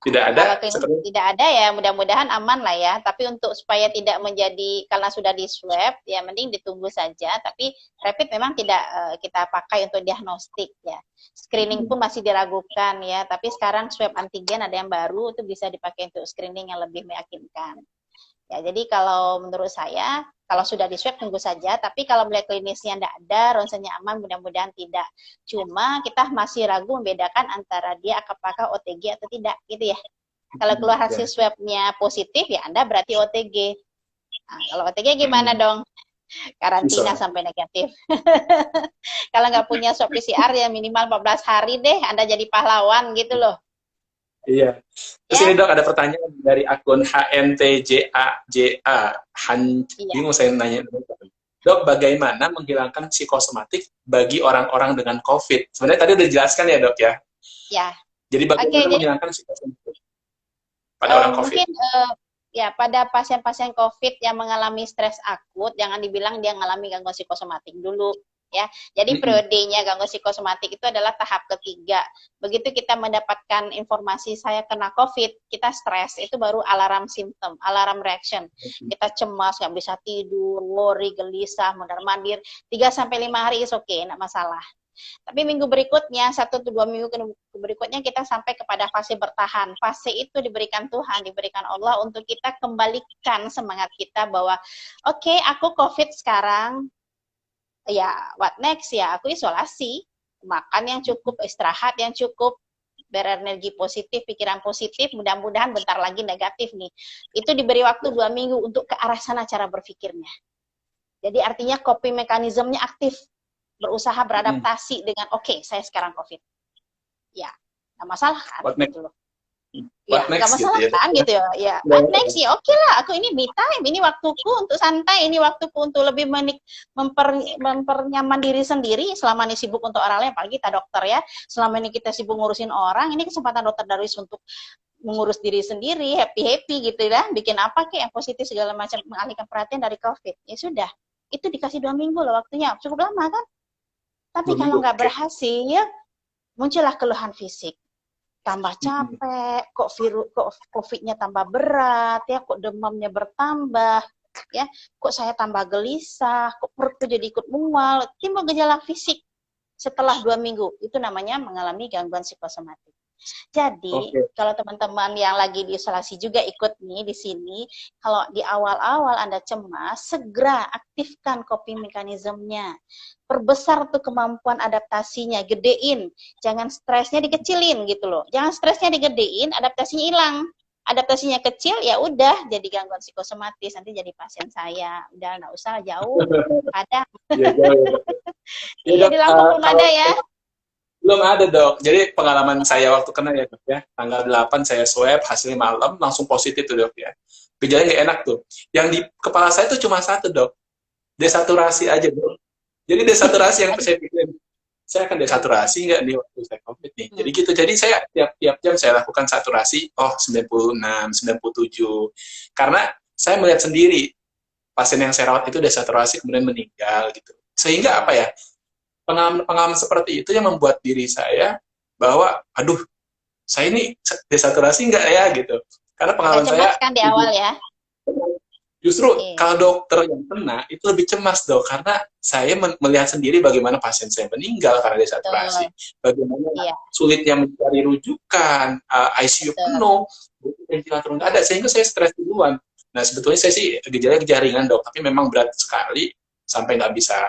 Kalau klinis seperti tidak ada ya mudah-mudahan aman lah ya. Tapi untuk supaya tidak menjadi karena sudah di swab ya mending ditunggu saja. Tapi rapid memang tidak kita pakai untuk diagnostik ya. Screening pun masih diragukan ya. Tapi sekarang swab antigen ada yang baru itu bisa dipakai untuk screening yang lebih meyakinkan. Ya, jadi kalau menurut saya, kalau sudah di swab tunggu saja, tapi kalau melihat klinisnya tidak ada, ronsennya aman, mudah-mudahan tidak. Cuma kita masih ragu membedakan antara dia apakah OTG atau tidak, gitu ya. Kalau keluar hasil swabnya positif, ya Anda berarti OTG. Nah, kalau OTG gimana dong? Karantina sampai negatif. Kalau nggak punya swab PCR ya minimal 14 hari deh, Anda jadi pahlawan gitu loh. Iya. Terus ini, Dok, ada pertanyaan dari akun HNTJAJA. Bingung saya nanya. Dok, bagaimana menghilangkan psikosomatik bagi orang-orang dengan COVID? Sebenarnya tadi udah dijelaskan ya, Dok ya? Ya. Jadi bagaimana menghilangkan psikosomatik pada orang COVID? Mungkin ya pada pasien-pasien COVID yang mengalami stres akut, jangan dibilang dia mengalami gangguan psikosomatik dulu. Ya, jadi periodenya gangguan psikosomatik itu adalah tahap ketiga. Begitu kita mendapatkan informasi saya kena COVID, kita stres, itu baru alarm simptom, alarm reaction. Kita cemas, nggak bisa tidur, worry, gelisah, mondar-mandir. 3-5 hari is okay, nggak masalah. Tapi minggu berikutnya, 1-2 minggu berikutnya kita sampai kepada fase bertahan. Fase itu diberikan Tuhan, diberikan Allah untuk kita kembalikan semangat kita bahwa oke, aku COVID sekarang, ya what next ya, aku isolasi, makan yang cukup, istirahat yang cukup, berenergi positif, pikiran positif, mudah-mudahan bentar lagi negatif nih. Itu diberi waktu 2 minggu untuk ke arah sana cara berpikirnya. Jadi artinya coping mekanismenya aktif, berusaha beradaptasi dengan oke, saya sekarang COVID. Ya, nggak masalah kan? Gitu loh. Ya, nggak masalah gitu, kan gitu ya. Ya, what next ya, oke lah. Aku ini me time, ini waktuku untuk santai, ini waktuku untuk lebih mempernyaman diri sendiri. Selama ini sibuk untuk orang lain, apalagi kita dokter ya. Selama ini kita sibuk ngurusin orang, ini kesempatan dokter Darwis untuk mengurus diri sendiri, happy gitu ya. Bikin apa kek yang positif segala macam, mengalihkan perhatian dari COVID. Ya sudah, itu dikasih 2 minggu loh waktunya, cukup lama kan? Tapi kalau nggak berhasil, muncullah keluhan fisik. Tambah capek, kok COVID-nya tambah berat, ya, kok demamnya bertambah, ya, kok saya tambah gelisah, kok perutku jadi ikut mual, timbul gejala fisik setelah 2 minggu. Itu namanya mengalami gangguan psikosomatik. Jadi, kalau teman-teman yang lagi diisolasi juga ikut nih di sini, kalau di awal-awal Anda cemas, segera aktifkan coping mekanismenya. Perbesar tuh kemampuan adaptasinya, gedein. Jangan stresnya dikecilin gitu loh. Jangan stresnya digedein, adaptasinya hilang. Adaptasinya kecil, ya udah jadi gangguan psikosomatis, nanti jadi pasien saya. Udah nggak usah jauh, ada. Iya, di Lampung belum ada ya. Belum ada, Dok. Jadi pengalaman saya waktu kena ya, Dok ya. Tanggal 8 saya swab, hasilnya malam, langsung positif tuh, Dok ya. Gejalanya nggak enak tuh. Yang di kepala saya tuh cuma satu, Dok. Desaturasi aja, Dok. Jadi desaturasi yang saya pikirin. Saya akan desaturasi nggak nih waktu saya COVID nih. Jadi gitu. Jadi saya tiap jam saya lakukan saturasi, 96, 97. Karena saya melihat sendiri pasien yang saya rawat itu desaturasi kemudian meninggal gitu. Sehingga apa ya? Pengalaman seperti itu yang membuat diri saya bahwa, aduh, saya ini desaturasi nggak ya gitu. Karena pengalaman saya kan di awal ya. Justru Iya, kalau dokter yang kena itu lebih cemas dok, karena saya melihat sendiri bagaimana pasien saya meninggal karena desaturasi, betul. bagaimana Iya, sulitnya mencari rujukan, ICU betul. penuh, ventilator nggak ada, sehingga saya stres duluan. Nah sebetulnya saya sih gejala ringan dok, tapi memang berat sekali sampai nggak bisa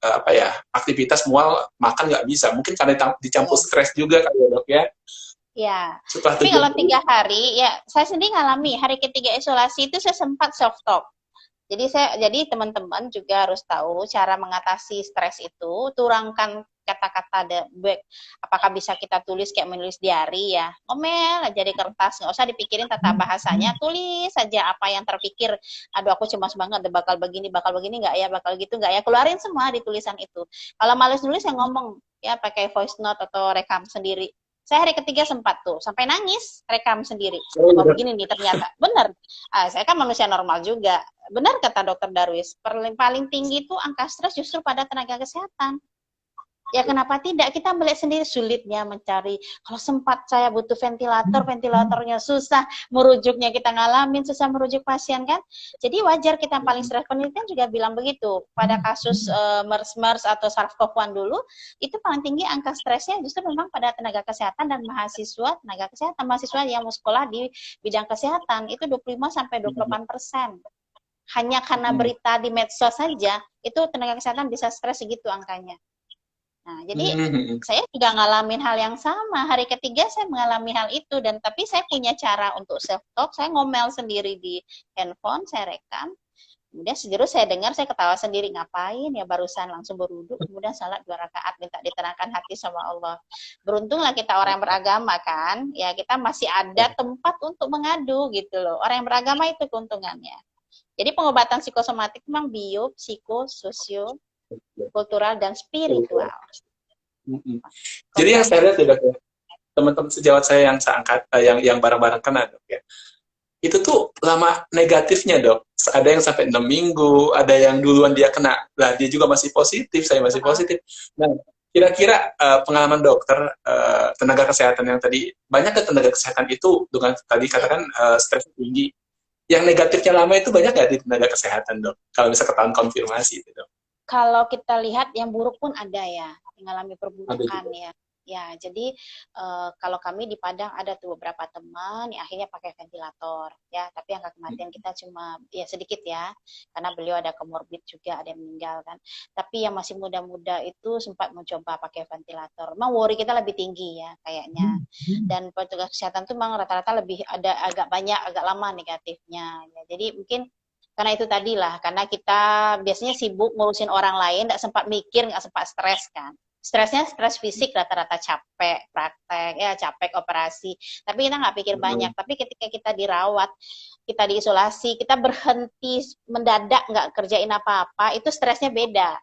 apa ya, aktivitas mual makan nggak bisa, mungkin karena dicampur Betul. stres juga kali ya dok ya. Ya, Setelah tapi 7 kalau hari 3 hari, ya saya sendiri ngalami hari ketiga isolasi itu saya sempat self talk. Jadi teman-teman juga harus tahu cara mengatasi stres itu, turunkan kata-kata baik. Apakah bisa kita tulis kayak menulis diary ya, ngomel aja di kertas, nggak usah dipikirin tata bahasanya, tulis saja apa yang terpikir. Aduh aku cemas banget, bakal begini nggak ya, bakal gitu nggak ya, keluarin semua di tulisan itu. Kalau males nulis yang ngomong ya pakai voice note atau rekam sendiri. Saya hari ketiga sempat tuh sampai nangis rekam sendiri. Wah begini nih ternyata benar. Saya kan manusia normal juga. Benar kata Dokter Darwis, paling tinggi itu angka stres justru pada tenaga kesehatan. Ya kenapa tidak? Kita melihat sendiri sulitnya mencari. Kalau sempat saya butuh ventilator, ventilatornya susah, merujuknya kita ngalamin, susah merujuk pasien kan. Jadi wajar kita paling stres. Penelitian juga bilang begitu. Pada kasus MERS atau SARS-CoV-1 dulu, itu paling tinggi angka stresnya justru memang pada tenaga kesehatan dan mahasiswa tenaga kesehatan. Mahasiswa yang mau sekolah di bidang kesehatan, itu 25-28%. Hanya karena berita di medsos saja, itu tenaga kesehatan bisa stres segitu angkanya. Nah, jadi saya juga ngalamin hal yang sama. Hari ketiga saya mengalami hal itu dan tapi saya punya cara untuk self talk. Saya ngomel sendiri di handphone, saya rekam. Kemudian sejurus saya dengar, saya ketawa sendiri, ngapain ya barusan langsung berwudu, kemudian salat 2 rakaat minta ditenangkan hati sama Allah. Beruntunglah kita orang yang beragama kan, ya kita masih ada tempat untuk mengadu gitu loh. Orang yang beragama itu keuntungannya. Jadi pengobatan psikosomatik memang bio, psiko, sosio, kultural dan spiritual. Jadi yang saya lihat ya, teman-teman sejawat saya yang seangkat, yang bareng-bareng kena dok ya, itu tuh lama negatifnya dok. Ada yang sampai 6 minggu, ada yang duluan dia kena, lah dia juga masih positif, saya masih positif. Nah, kira-kira pengalaman dokter, tenaga kesehatan yang tadi, banyak ke tenaga kesehatan itu dengan tadi katakan stres tinggi, yang negatifnya lama itu banyak nggak di tenaga kesehatan dok? Kalau bisa ketahuan konfirmasi itu dok. Kalau kita lihat yang buruk pun ada ya, mengalami perburukan ya. Ya, jadi kalau kami di Padang ada tuh beberapa teman yang akhirnya pakai ventilator ya, tapi angka kematian kita cuma ya sedikit ya, karena beliau ada komorbid juga, ada yang meninggal kan. Tapi yang masih muda-muda itu sempat mencoba pakai ventilator. Memang worry kita lebih tinggi ya kayaknya. Dan petugas kesehatan tuh memang rata-rata lebih ada agak banyak, agak lama negatifnya. Ya, jadi mungkin karena itu tadi lah, karena kita biasanya sibuk ngurusin orang lain, nggak sempat mikir, nggak sempat stres kan. Stresnya stres fisik rata-rata capek, praktek, ya capek operasi. Tapi kita nggak pikir banyak. Tapi ketika kita dirawat, kita diisolasi, kita berhenti mendadak nggak kerjain apa-apa, itu stresnya beda.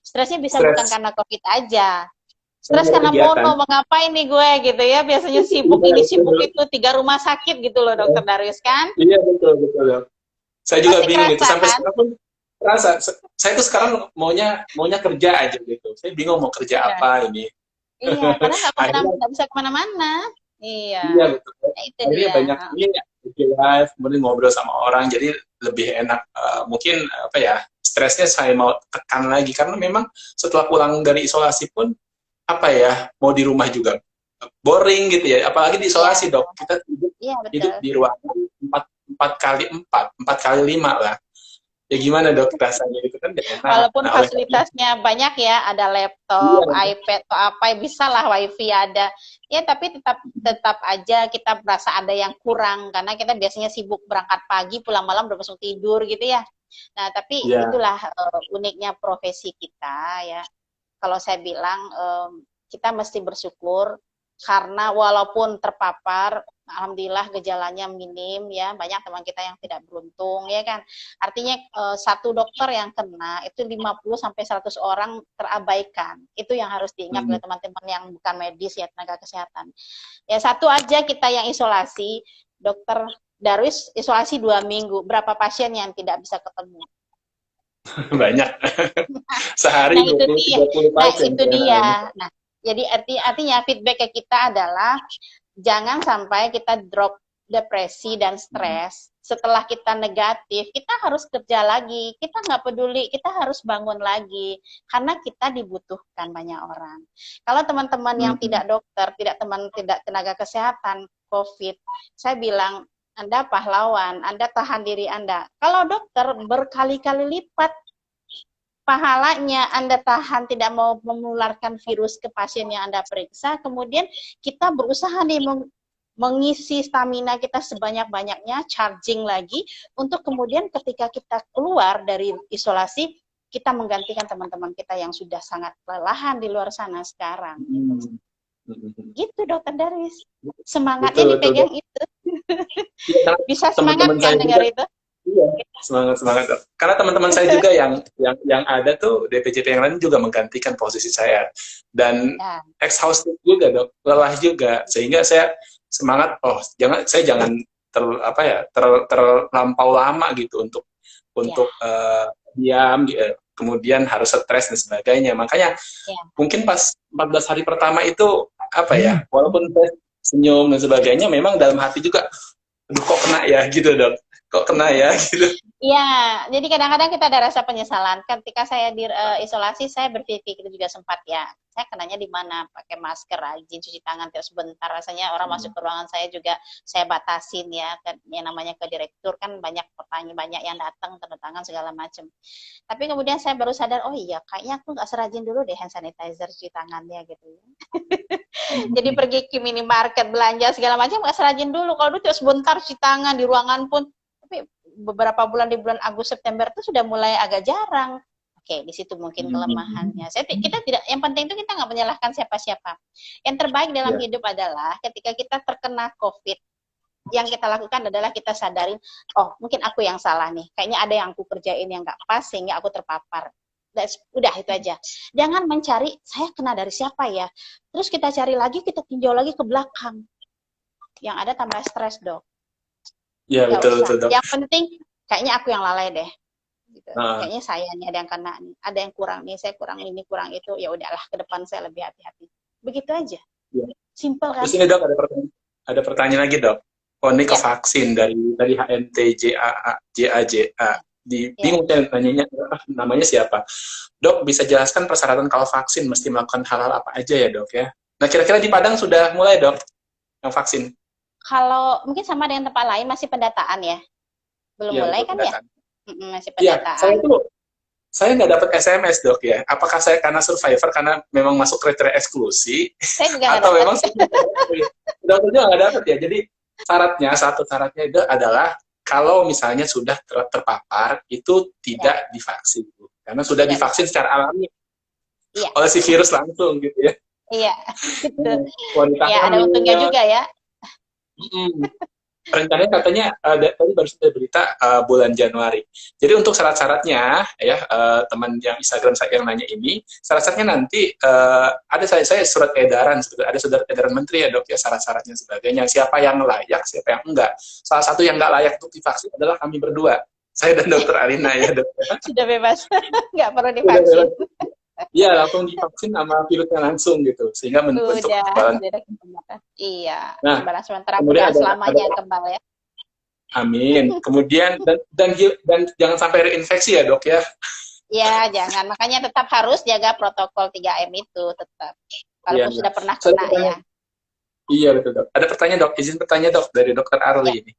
Stresnya bisa bukan karena COVID aja. Stres karena mono, mau ngapain nih gue gitu ya. Biasanya sibuk ini, sibuk itu, 3 rumah sakit gitu loh Dokter Darius kan. Iya betul. Saya juga Pasti bingung itu kerasa sampai kan? sekarang pun terasa. Saya tuh sekarang maunya kerja aja gitu. Saya bingung mau kerja Iya. apa ini. Iya, karena Akhirnya, nggak bisa kemana-mana. Iya, iya betul. ya itu Akhirnya dia. banyak ini live, kemudian ngobrol sama orang, jadi lebih enak. Mungkin apa ya, stresnya saya mau tekan lagi karena memang setelah pulang dari isolasi pun apa ya, mau di rumah juga boring gitu ya. Apalagi di isolasi Iya, dok, kita iya hidup betul. di ruangan empat kali lima lah. Ya gimana dok rasanya itu kan gak enak. Walaupun Nah oleh karena fasilitasnya banyak ya, ada laptop, iya, iPad atau apa, bisa lah wifi ada. Ya tapi tetap aja kita merasa ada yang kurang karena kita biasanya sibuk berangkat pagi, pulang malam udah langsung tidur gitu ya. Nah tapi iya. itulah uniknya profesi kita ya. Kalau saya bilang kita mesti bersyukur karena walaupun terpapar, alhamdulillah gejalanya minim ya, banyak teman kita yang tidak beruntung ya kan. Artinya satu dokter yang kena itu 50 sampai 100 orang terabaikan. Itu yang harus diingat oleh teman-teman yang bukan medis ya, tenaga kesehatan. Ya satu aja kita yang isolasi, Dokter Darwis isolasi 2 minggu, berapa pasien yang tidak bisa ketemu? Banyak. Sehari Nah itu 20 dia. 30 Nah pasien itu kadang-kadang. dia. Nah jadi artinya feedback ke kita adalah jangan sampai kita drop depresi dan stres setelah kita negatif, kita harus kerja lagi. Kita nggak peduli, kita harus bangun lagi. Karena kita dibutuhkan banyak orang. Kalau teman-teman yang tidak dokter, tidak tenaga kesehatan, COVID, saya bilang, Anda pahlawan, Anda tahan diri Anda. Kalau dokter berkali-kali lipat pahalanya, Anda tahan tidak mau menularkan virus ke pasien yang Anda periksa, kemudian kita berusaha nih mengisi stamina kita sebanyak-banyaknya, charging lagi, untuk kemudian ketika kita keluar dari isolasi, kita menggantikan teman-teman kita yang sudah sangat kelelahan di luar sana sekarang. Gitu Dokter Darwis. Semangatnya dipegang itu. Bisa semangat kan dengar itu? Iya, semangat Dok. Karena teman-teman saya juga yang ada tuh DPJP yang lain juga menggantikan posisi saya, dan exhausted juga Dok, lelah juga, sehingga saya semangat. Saya jangan terlampau lama gitu untuk diam, kemudian harus stres dan sebagainya. Makanya mungkin pas 14 hari pertama itu walaupun saya senyum dan sebagainya, memang dalam hati juga, aduh kok kena ya gitu Dok. Kok kena ya gitu. Iya, jadi kadang-kadang kita ada rasa penyesalan. Ketika saya di isolasi, saya berpikir juga sempat ya, saya kenanya di mana, pakai masker, rajin cuci tangan tiap sebentar. Rasanya orang masuk ke ruangan saya juga saya batasin ya, yang namanya ke direktur kan banyak pertanyaan, banyak yang datang, tanda tangan segala macam. Tapi kemudian saya baru sadar, oh iya, kayaknya aku nggak serajin dulu deh hand sanitizer cuci tangannya gitu. Jadi pergi ke minimarket belanja segala macam nggak serajin dulu. Kalau dulu tiap sebentar cuci tangan di ruangan pun. Tapi beberapa bulan di bulan Agustus September itu sudah mulai agak jarang. Oke, di situ mungkin kelemahannya. Kita tidak, yang penting itu kita nggak menyalahkan siapa-siapa. Yang terbaik dalam hidup adalah ketika kita terkena COVID, yang kita lakukan adalah kita sadarin, oh mungkin aku yang salah nih. Kayaknya ada yang aku kerjain yang nggak pas sehingga aku terpapar. Udah itu aja. Jangan mencari saya kena dari siapa ya. Terus kita cari lagi, kita tinjau lagi ke belakang. Yang ada tambah stres Dok. Iya betul Dok. Yang penting kayaknya aku yang lalai deh. Gitu. Kayaknya saya nih ada yang kena nih, ada yang kurang nih, saya kurang ini kurang itu, ya udahlah ke depan saya lebih hati-hati. Begitu aja. Ya. Simple kan? Terus ini Dok ada pertanyaan lagi Dok. Ini ke vaksin dari HNT JAJA. Bingung kan namanya siapa. Dok bisa jelaskan persyaratan kalau vaksin mesti melakukan hal-hal apa aja ya Dok ya? Nah kira-kira di Padang sudah mulai Dok yang vaksin? Kalau mungkin sama dengan tempat lain masih pendataan ya, belum mulai kan pendataan. Ya? Masih pendataan. Ya, saya nggak dapat SMS Dok ya. Apakah saya karena survivor karena memang masuk kriteria eksklusi? Saya juga atau memang dokter juga nggak dapat ya. Jadi satu syaratnya itu adalah kalau misalnya sudah terpapar itu tidak divaksin, karena sudah divaksin secara alami oleh si virus langsung gitu ya. Iya, gitu. Ya ada untungnya juga ya. Rencananya katanya tadi baru sudah berita bulan Januari. Jadi untuk syarat-syaratnya ya teman yang Instagram saya yang nanya ini, syarat-syaratnya nanti ada saya surat edaran, ada surat edaran menteri ya Dok ya, syarat-syaratnya sebagainya. Siapa yang layak, siapa yang enggak. Salah satu yang enggak layak untuk divaksin adalah kami berdua, saya dan Dokter Arina ya Dok. Sudah bebas, nggak perlu divaksin. Iya, langsung divaksin sama virusnya langsung gitu, sehingga bentuk kekebalan. Iya, nah, kekebalan sementara bukan selamanya kebal ya. Amin. Kemudian dan jangan sampai reinfeksi ya Dok ya. Iya, jangan. Makanya tetap harus jaga protokol 3M itu tetap. Walaupun sudah pernah kena ya. Iya betul Dok. Ada pertanyaan Dok, izin bertanya Dok dari Dokter Arli ini.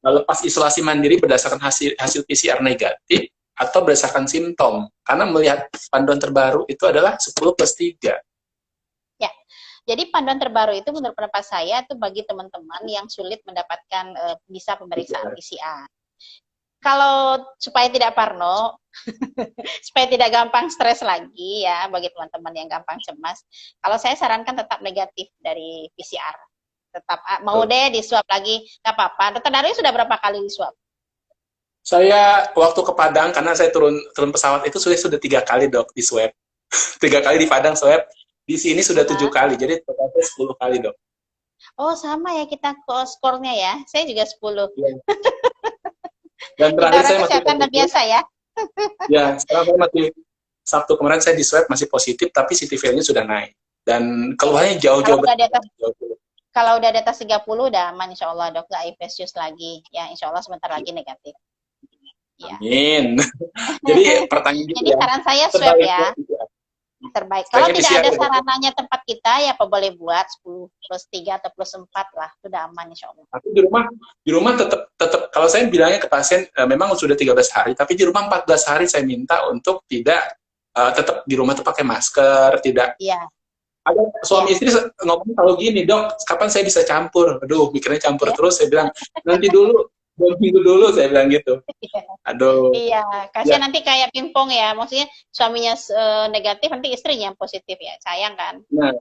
Lepas isolasi mandiri berdasarkan hasil PCR negatif atau berdasarkan simptom, karena melihat panduan terbaru itu adalah 10+3. Ya, jadi panduan terbaru itu menurut pendapat saya itu bagi teman-teman yang sulit mendapatkan bisa pemeriksaan PCR. Kalau supaya tidak parno, supaya tidak gampang stres lagi ya bagi teman-teman yang gampang cemas, kalau saya sarankan tetap negatif dari PCR. Tetap mau deh di swab lagi, nggak apa-apa. Dokter Darwis sudah berapa kali di swab? Saya waktu ke Padang, karena saya turun pesawat itu sudah 3 kali Dok di swab. 3 kali di Padang swab, di sini sudah 7 kali, jadi totalnya 10 kali Dok. Oh sama ya kita skornya ya, saya juga 10. Ya. Dan terakhir saya kesehatan biasa ya. Ya, sekarang saya masih Sabtu kemarin saya di swab masih positif, tapi CT value-nya sudah naik. Dan keluhannya jauh-jauh. kalau udah di atas 30 udah aman insya Allah dok, nggak infeksius lagi. Ya insya Allah sebentar lagi negatif. Ya. Amin. Jadi pertanyaan gitu Jadi ya. saran saya swab Sebaiknya ya, terbaik. Kalau sebaiknya tidak PCR ada ya, Dok. sarananya tempat kita ya apa boleh buat 10 plus 3 atau plus 4 lah, sudah aman insya Allah. Tapi di rumah tetap tetap kalau saya bilangnya ke pasien memang sudah 13 hari, tapi di rumah 14 hari saya minta untuk tidak tetap di rumah tuh pakai masker, tidak Iya, ada suami iya, istri ngomong kalau gini, dok, kapan saya bisa campur? Aduh, mikirnya campur iya, terus. Saya bilang nanti dulu, 2 minggu dulu. Saya bilang gitu. iya. Aduh, Iya, ya, kasihan nanti kayak pingpong ya. Maksudnya suaminya negatif, nanti istrinya yang positif ya. Sayang kan? nah,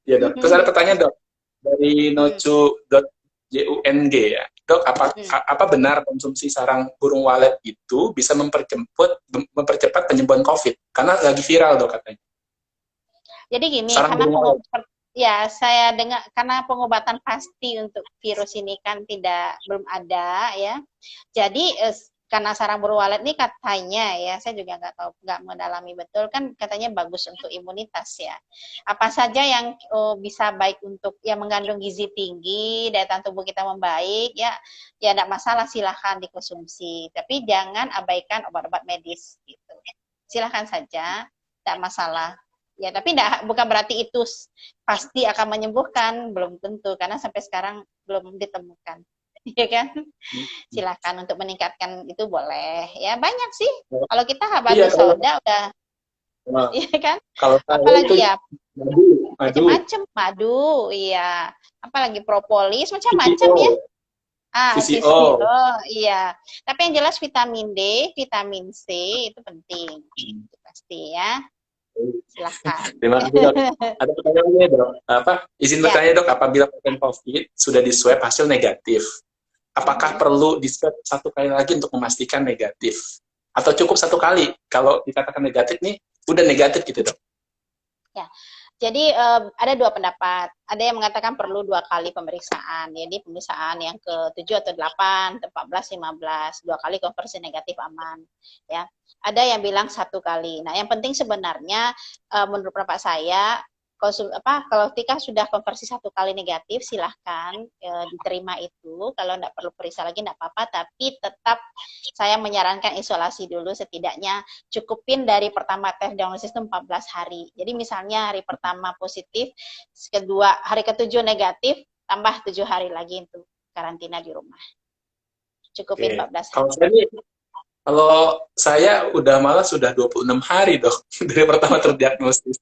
ya dok. Terus ada pertanyaan dok dari Hmm, nocu.jung ya, dok, hmm. apa benar konsumsi sarang burung walet itu bisa mempercepat penyembuhan COVID? Karena lagi viral dok katanya. Jadi gini, Sarang karena burung walet. ya saya dengar karena pengobatan pasti untuk virus ini kan belum ada ya. Jadi karena sarang burung walet ini katanya ya, saya juga nggak mendalami betul kan katanya bagus untuk imunitas ya. Apa saja yang bisa baik untuk yang mengandung gizi tinggi, daya tahan tubuh kita membaik ya, ya tidak masalah silahkan dikonsumsi. Tapi jangan abaikan obat-obat medis gitu. Silahkan saja, tidak masalah. Ya, tapi bukan berarti itu pasti akan menyembuhkan, belum tentu karena sampai sekarang belum ditemukan. Ya kan? Silakan untuk meningkatkan itu boleh. Ya, banyak sih. Kalau kita Iya, habatu kalau soda udah ya kan? kalau saya itu Apalagi ya madu, madu, macam-macam madu, iya. Apalagi propolis, macam-macam ya. CCO, CCO, CCO. iya. Tapi yang jelas vitamin D, vitamin C itu penting. Itu pasti ya. Silahkan. Terima kasih dok. Ada pertanyaannya dok. Izin Ya. bertanya dok, apabila pasien COVID sudah di swab hasil negatif, apakah perlu di swab 1 kali lagi untuk memastikan negatif? Atau cukup 1 kali? Kalau dikatakan negatif nih, udah negatif gitu dok. Ya, jadi ada dua pendapat. Ada yang mengatakan perlu 2 kali pemeriksaan. Jadi pemeriksaan yang ke-7 atau 8, 14, 15, 2 kali konversi negatif aman. Ya, ada yang bilang 1 kali. Nah, yang penting sebenarnya menurut pendapat saya kalau ketika sudah konversi 1 kali negatif silahkan diterima itu, kalau tidak perlu periksa lagi tidak apa-apa, tapi tetap saya menyarankan isolasi dulu setidaknya cukupin dari pertama tes diagnosis itu 14 hari. Jadi misalnya hari pertama positif, hari ke-7 negatif, tambah 7 hari lagi untuk karantina di rumah. Cukupin 14 hari. Kalau saya udah malah sudah 26 hari dok dari pertama terdiagnosis.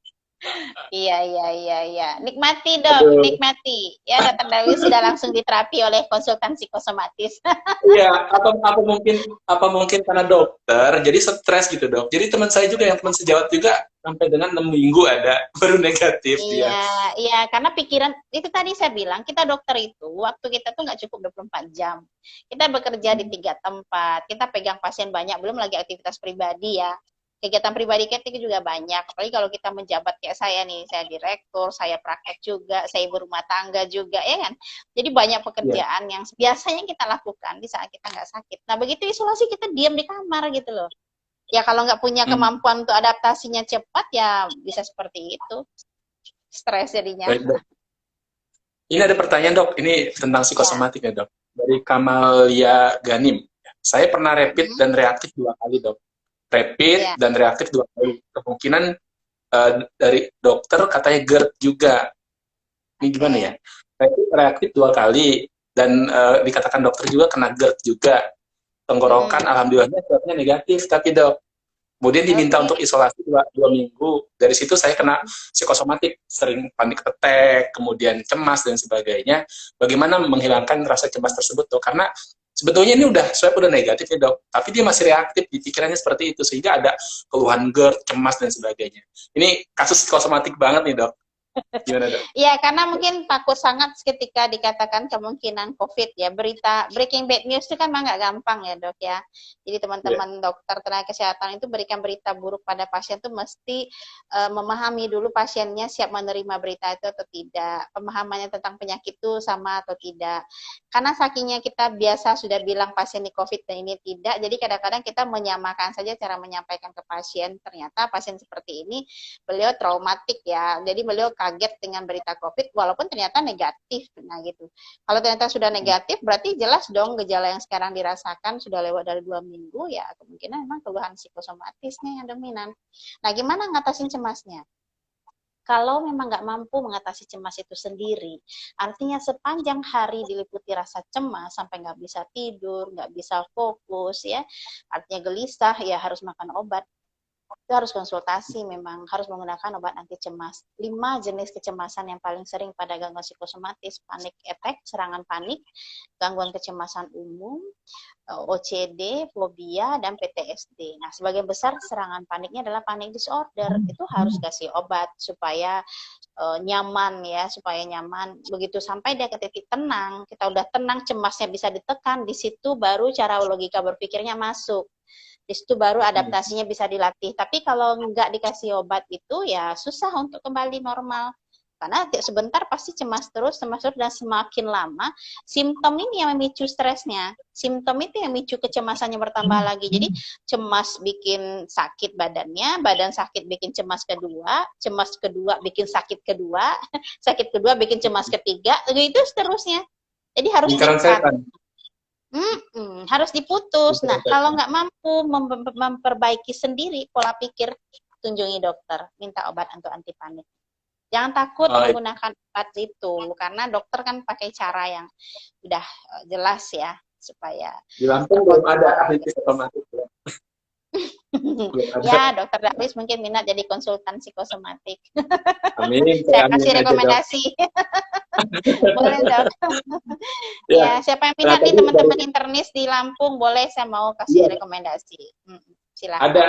Iya. Nikmati dok, Aduh. nikmati. Ya, Dr. Darwis sudah langsung diterapi oleh konsultan psikosomatis. Iya, apa mungkin karena dokter, jadi stres gitu dok. Jadi teman saya juga yang teman sejawat juga sampai dengan 6 minggu ada baru negatif dia. Iya, karena pikiran itu tadi saya bilang kita dokter itu waktu kita tuh nggak cukup 24 jam. Kita bekerja di 3 tempat, kita pegang pasien banyak, belum lagi aktivitas pribadi ya. Kegiatan pribadi kita juga banyak, apalagi kalau kita menjabat kayak saya nih, saya direktur, saya praktek juga, saya ibu rumah tangga juga, ya kan? Jadi banyak pekerjaan yang biasanya kita lakukan di saat kita nggak sakit. Nah, begitu isolasi kita diam di kamar gitu loh. Ya kalau nggak punya kemampuan untuk adaptasinya cepat, ya bisa seperti itu. Stres jadinya. Baik, dok. Ini ada pertanyaan dok, ini tentang psikosomatik ya dok. Dari Kamalia Ganim. Saya pernah rapid dan reaktif 2 kali dok. Rapid dan reaktif 2 kali. Kemungkinan dari dokter katanya GERD juga. Ini gimana ya? Rapid reaktif 2 kali dan dikatakan dokter juga kena GERD juga. Tenggorokan alhamdulillahnya swabnya negatif, tapi dok kemudian diminta untuk isolasi 2 minggu. Dari situ saya kena psikosomatik, sering panik attack, kemudian cemas dan sebagainya. Bagaimana menghilangkan rasa cemas tersebut dok? Karena sebetulnya ini swab udah negatif ya dok, tapi dia masih reaktif di pikirannya seperti itu, sehingga ada keluhan GERD, cemas dan sebagainya. Ini kasus psikosomatik banget nih dok. Gimana dok? Iya, karena mungkin takut sangat ketika dikatakan kemungkinan COVID ya. Breaking bad news itu kan memang nggak gampang ya dok ya. Jadi teman-teman dokter tenaga kesehatan itu berikan berita buruk pada pasien itu mesti memahami dulu pasiennya siap menerima berita itu atau tidak. Pemahamannya tentang penyakit itu sama atau tidak. Karena sakingnya kita biasa sudah bilang pasien ini COVID dan ini tidak, jadi kadang-kadang kita menyamakan saja cara menyampaikan ke pasien. Ternyata pasien seperti ini, beliau traumatik ya. Jadi beliau kaget dengan berita COVID, walaupun ternyata negatif. Nah gitu. Kalau ternyata sudah negatif, berarti jelas dong gejala yang sekarang dirasakan sudah lewat dari 2 minggu, ya kemungkinan memang keluhan psikosomatisnya yang dominan. Nah, gimana ngatasin cemasnya? Kalau memang nggak mampu mengatasi cemas itu sendiri, artinya sepanjang hari diliputi rasa cemas sampai nggak bisa tidur, nggak bisa fokus, ya, artinya gelisah, ya harus makan obat. Itu harus konsultasi, memang harus menggunakan obat anti cemas. 5 jenis kecemasan yang paling sering pada gangguan psikosomatis: panic attack, serangan panik, gangguan kecemasan umum, OCD, fobia, dan PTSD. Nah, sebagian besar serangan paniknya adalah panic disorder. Itu harus kasih obat supaya nyaman, ya, supaya nyaman. Begitu sampai dia ke titik tenang, kita udah tenang, cemasnya bisa ditekan, di situ baru cara logika berpikirnya masuk. Di situ baru adaptasinya bisa dilatih. Tapi kalau nggak dikasih obat itu, ya susah untuk kembali normal. Karena sebentar pasti cemas terus, dan semakin lama simptom ini yang memicu stresnya. Simptom itu yang memicu kecemasannya bertambah lagi. Jadi cemas bikin sakit badannya, badan sakit bikin cemas kedua bikin sakit kedua, sakit kedua bikin cemas ketiga, begitu seterusnya. Jadi harus dikat. Harus diputus. Nah, kalau nggak mampu memperbaiki sendiri pola pikir, kunjungi dokter, minta obat untuk anti panik. Jangan takut menggunakan obat itu, karena dokter kan pakai cara yang udah jelas, ya, supaya di Lampung belum ada ahli psikosomatik. Ya, dokter Darwis mungkin minat jadi konsultan psikosomatik. Amin. Saya kasih rekomendasi. Boleh, dok. Ya, siapa yang minat nih teman-teman internis di Lampung, boleh, saya mau kasih rekomendasi. Silakan. Ada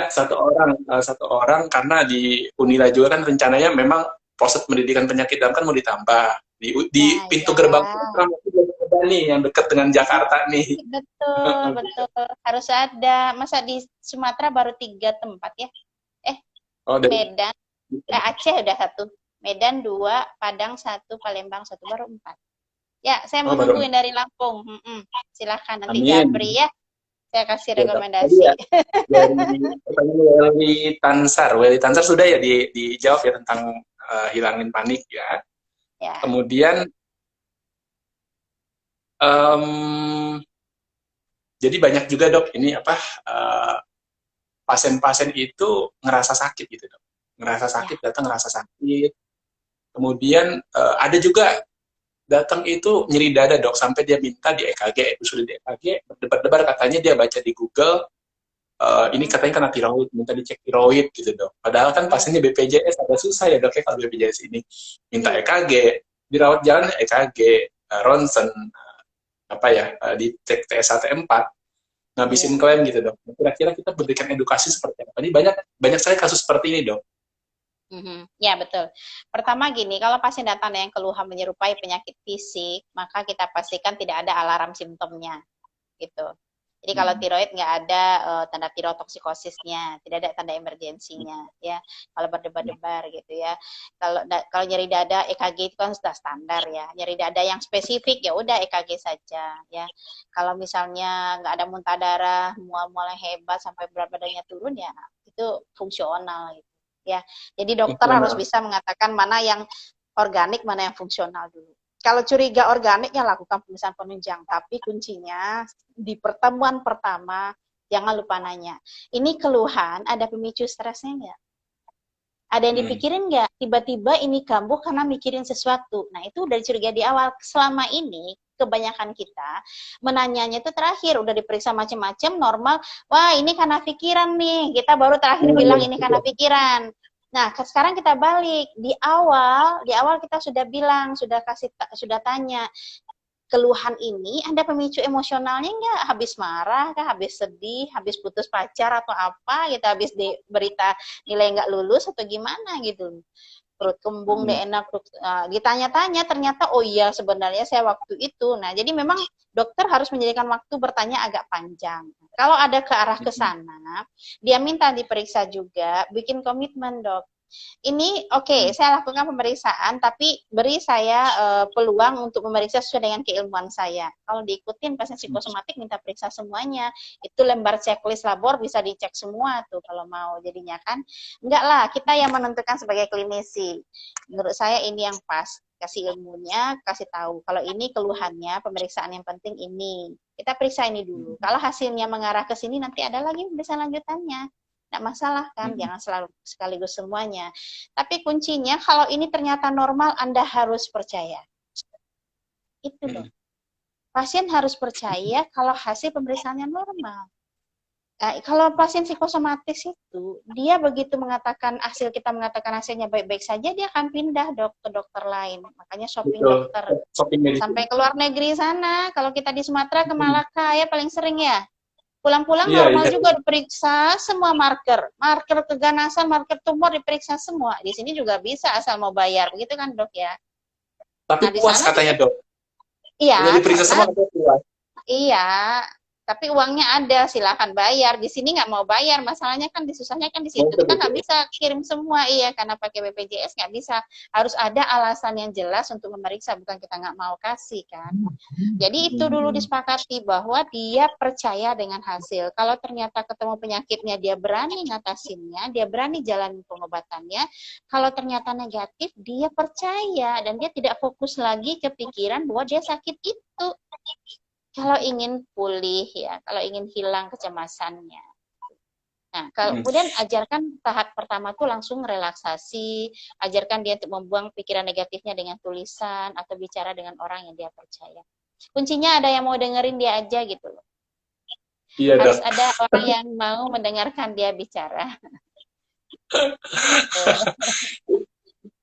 satu orang karena di Unila juga kan rencananya memang proses pendidikan penyakit dalam kan mau ditambah di pintu gerbang program itu ada nih yang dekat dengan Jakarta nih. Betul, harus ada. Masa di Sumatera baru 3 tempat, ya? Medan, Aceh udah 1, Medan 2, Padang 1, Palembang 1, baru 4. Ya, saya mau nungguin dari Lampung. Silakan nanti Jabri, ya. Saya kasih rekomendasi. Weli Tansar sudah ya dijawab ya tentang hilangin panik, ya. Kemudian jadi banyak juga, dok, ini pasien-pasien itu ngerasa sakit gitu, dok. Datang ngerasa sakit. Kemudian ada juga datang itu nyeri dada, dok, sampai dia minta di EKG, sudah di EKG, berdebar-debar katanya dia baca di Google, ini katanya kena tiroid, minta dicek tiroid gitu, dok. Padahal kan pasiennya BPJS, agak susah ya, dok, ya, kalau BPJS ini. Minta EKG, dirawat jalan EKG, ronsen, dicek TSA T4, ngabisin klaim gitu, dok. Kira-kira kita berikan edukasi seperti apa? Ini banyak sekali kasus seperti ini, dok. Ya, betul. Pertama gini, kalau pasien datang dengan keluhan menyerupai penyakit fisik, maka kita pastikan tidak ada alarm simptomnya, gitu. Jadi kalau tiroid nggak ada tanda tirotoxicosisnya, tidak ada tanda emergensinya, ya. Kalau berdebar-debar gitu, ya. Kalau nyeri dada, EKG itu kan sudah standar, ya. Nyeri dada yang spesifik, ya udah EKG saja, ya. Kalau misalnya nggak ada muntah darah, mual-mual yang hebat sampai berat badannya turun, ya itu fungsional, gitu. Ya, jadi dokter harus bisa mengatakan mana yang organik, mana yang fungsional dulu. Kalau curiga organik, ya lakukan pemeriksaan penunjang. Tapi kuncinya di pertemuan pertama, jangan lupa nanya, ini keluhan ada pemicu stresnya nggak? Ada yang dipikirin nggak? Tiba-tiba ini kambuh karena mikirin sesuatu. Nah, itu udah curiga di awal. Selama ini, kebanyakan kita menanyanya itu terakhir, udah diperiksa macam-macam, normal, wah ini karena pikiran nih, kita baru terakhir bilang ini karena pikiran. Nah, sekarang kita balik, di awal kita sudah bilang, sudah tanya, keluhan ini ada pemicu emosionalnya nggak? Habis marah kah, habis sedih, habis putus pacar atau apa gitu, habis berita nilai nggak lulus atau gimana gitu, perut kembung, enak, ditanya-tanya, ternyata oh iya sebenarnya saya waktu itu. Nah, jadi memang dokter harus menjadikan waktu bertanya agak panjang. Kalau ada ke arah ke sana, dia minta diperiksa juga, bikin komitmen, dok. Ini oke, saya lakukan pemeriksaan, tapi beri saya peluang untuk memeriksa sesuai dengan keilmuan saya. Kalau diikutin pasien psikosomatik minta periksa semuanya, itu lembar checklist labor bisa dicek semua tuh kalau mau. Jadinya kan enggak lah, kita yang menentukan sebagai klinisi. Menurut saya ini yang pas. Kasih ilmunya, kasih tahu. Kalau ini keluhannya, pemeriksaan yang penting ini. Kita periksa ini dulu. Kalau hasilnya mengarah ke sini, nanti ada lagi pemeriksaan lanjutannya. Nggak masalah kan, jangan selalu sekaligus semuanya. Tapi kuncinya kalau ini ternyata normal, Anda harus percaya. Itu loh. Pasien harus percaya kalau hasil pemeriksaannya normal. Nah, kalau pasien psikosomatis itu, dia begitu kita mengatakan hasilnya baik-baik saja, dia akan pindah ke dokter lain. Makanya shopping dokter. Sampai ke luar negeri sana. Kalau kita di Sumatera ke Malaka ya paling sering ya. Pulang-pulang normal juga diperiksa semua marker keganasan, marker tumor diperiksa semua. Di sini juga bisa asal mau bayar, begitu kan dok ya? Tapi puas katanya dok. Iya. Udah diperiksa semua puas. Iya. Tapi uangnya ada, silakan bayar. Di sini nggak mau bayar, masalahnya kan disusahnya kan di situ. Kita nggak bisa kirim semua, iya, karena pakai BPJS nggak bisa. Harus ada alasan yang jelas untuk memeriksa, bukan kita nggak mau kasih kan. Jadi itu dulu disepakati bahwa dia percaya dengan hasil. Kalau ternyata ketemu penyakitnya, dia berani ngatasinnya, dia berani jalan pengobatannya. Kalau ternyata negatif, dia percaya dan dia tidak fokus lagi ke pikiran bahwa dia sakit itu. Kalau ingin pulih ya, kalau ingin hilang kecemasannya. Nah, kemudian ajarkan tahap pertama tuh langsung relaksasi, ajarkan dia untuk membuang pikiran negatifnya dengan tulisan atau bicara dengan orang yang dia percaya. Kuncinya ada yang mau dengerin dia aja gitu loh. Iya, harus ada orang yang mau mendengarkan dia bicara.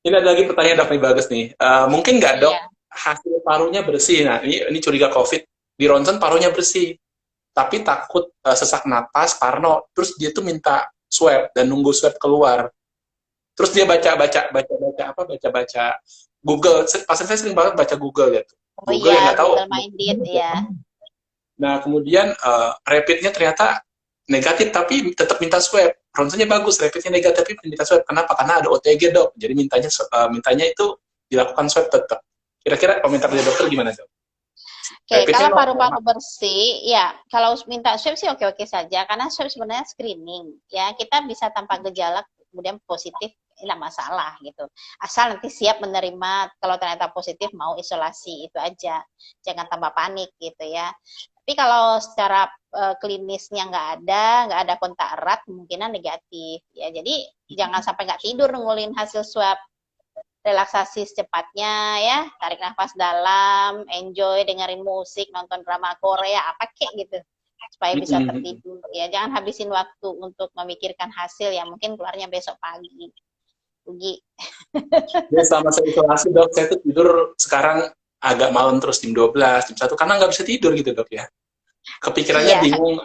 Ini ada lagi pertanyaan dok, nih bagus nih. Mungkin nggak dok hasil parunya bersih? Nah ini curiga COVID. Di ronsen parunya bersih, tapi takut sesak napas, parno, terus dia tuh minta swab dan nunggu swab keluar. Terus dia baca Google. Pasien saya sering banget baca Google gitu. Google yang nggak tahu. Google Minded ya. Nah kemudian rapidnya ternyata negatif, tapi tetap minta swab. Ronsennya bagus, rapidnya negatif, tapi minta swab. Kenapa? Karena ada OTG dok. Jadi mintanya itu dilakukan swab tetap. Kira-kira komentar dari dokter gimana dok? Oke, kalau paru-paru bersih, ya kalau minta swab sih oke-oke saja, karena swab sebenarnya screening, ya kita bisa tanpa gejala kemudian positif, tidak masalah gitu. Asal nanti siap menerima kalau ternyata positif mau isolasi, itu aja, jangan tambah panik gitu ya. Tapi kalau secara klinisnya nggak ada kontak erat, kemungkinan negatif ya. Jadi jangan sampai nggak tidur nungguin hasil swab. Relaksasi secepatnya ya, tarik nafas dalam, enjoy, dengerin musik, nonton drama Korea, apa kek gitu, supaya bisa tertidur ya. Jangan habisin waktu untuk memikirkan hasil yang mungkin keluarnya besok pagi. Rugi. Ya, selama saya isolasi dok, saya tuh tidur sekarang agak malam terus jam 12, jam 1, karena nggak bisa tidur gitu dok ya. Kepikirannya bingung,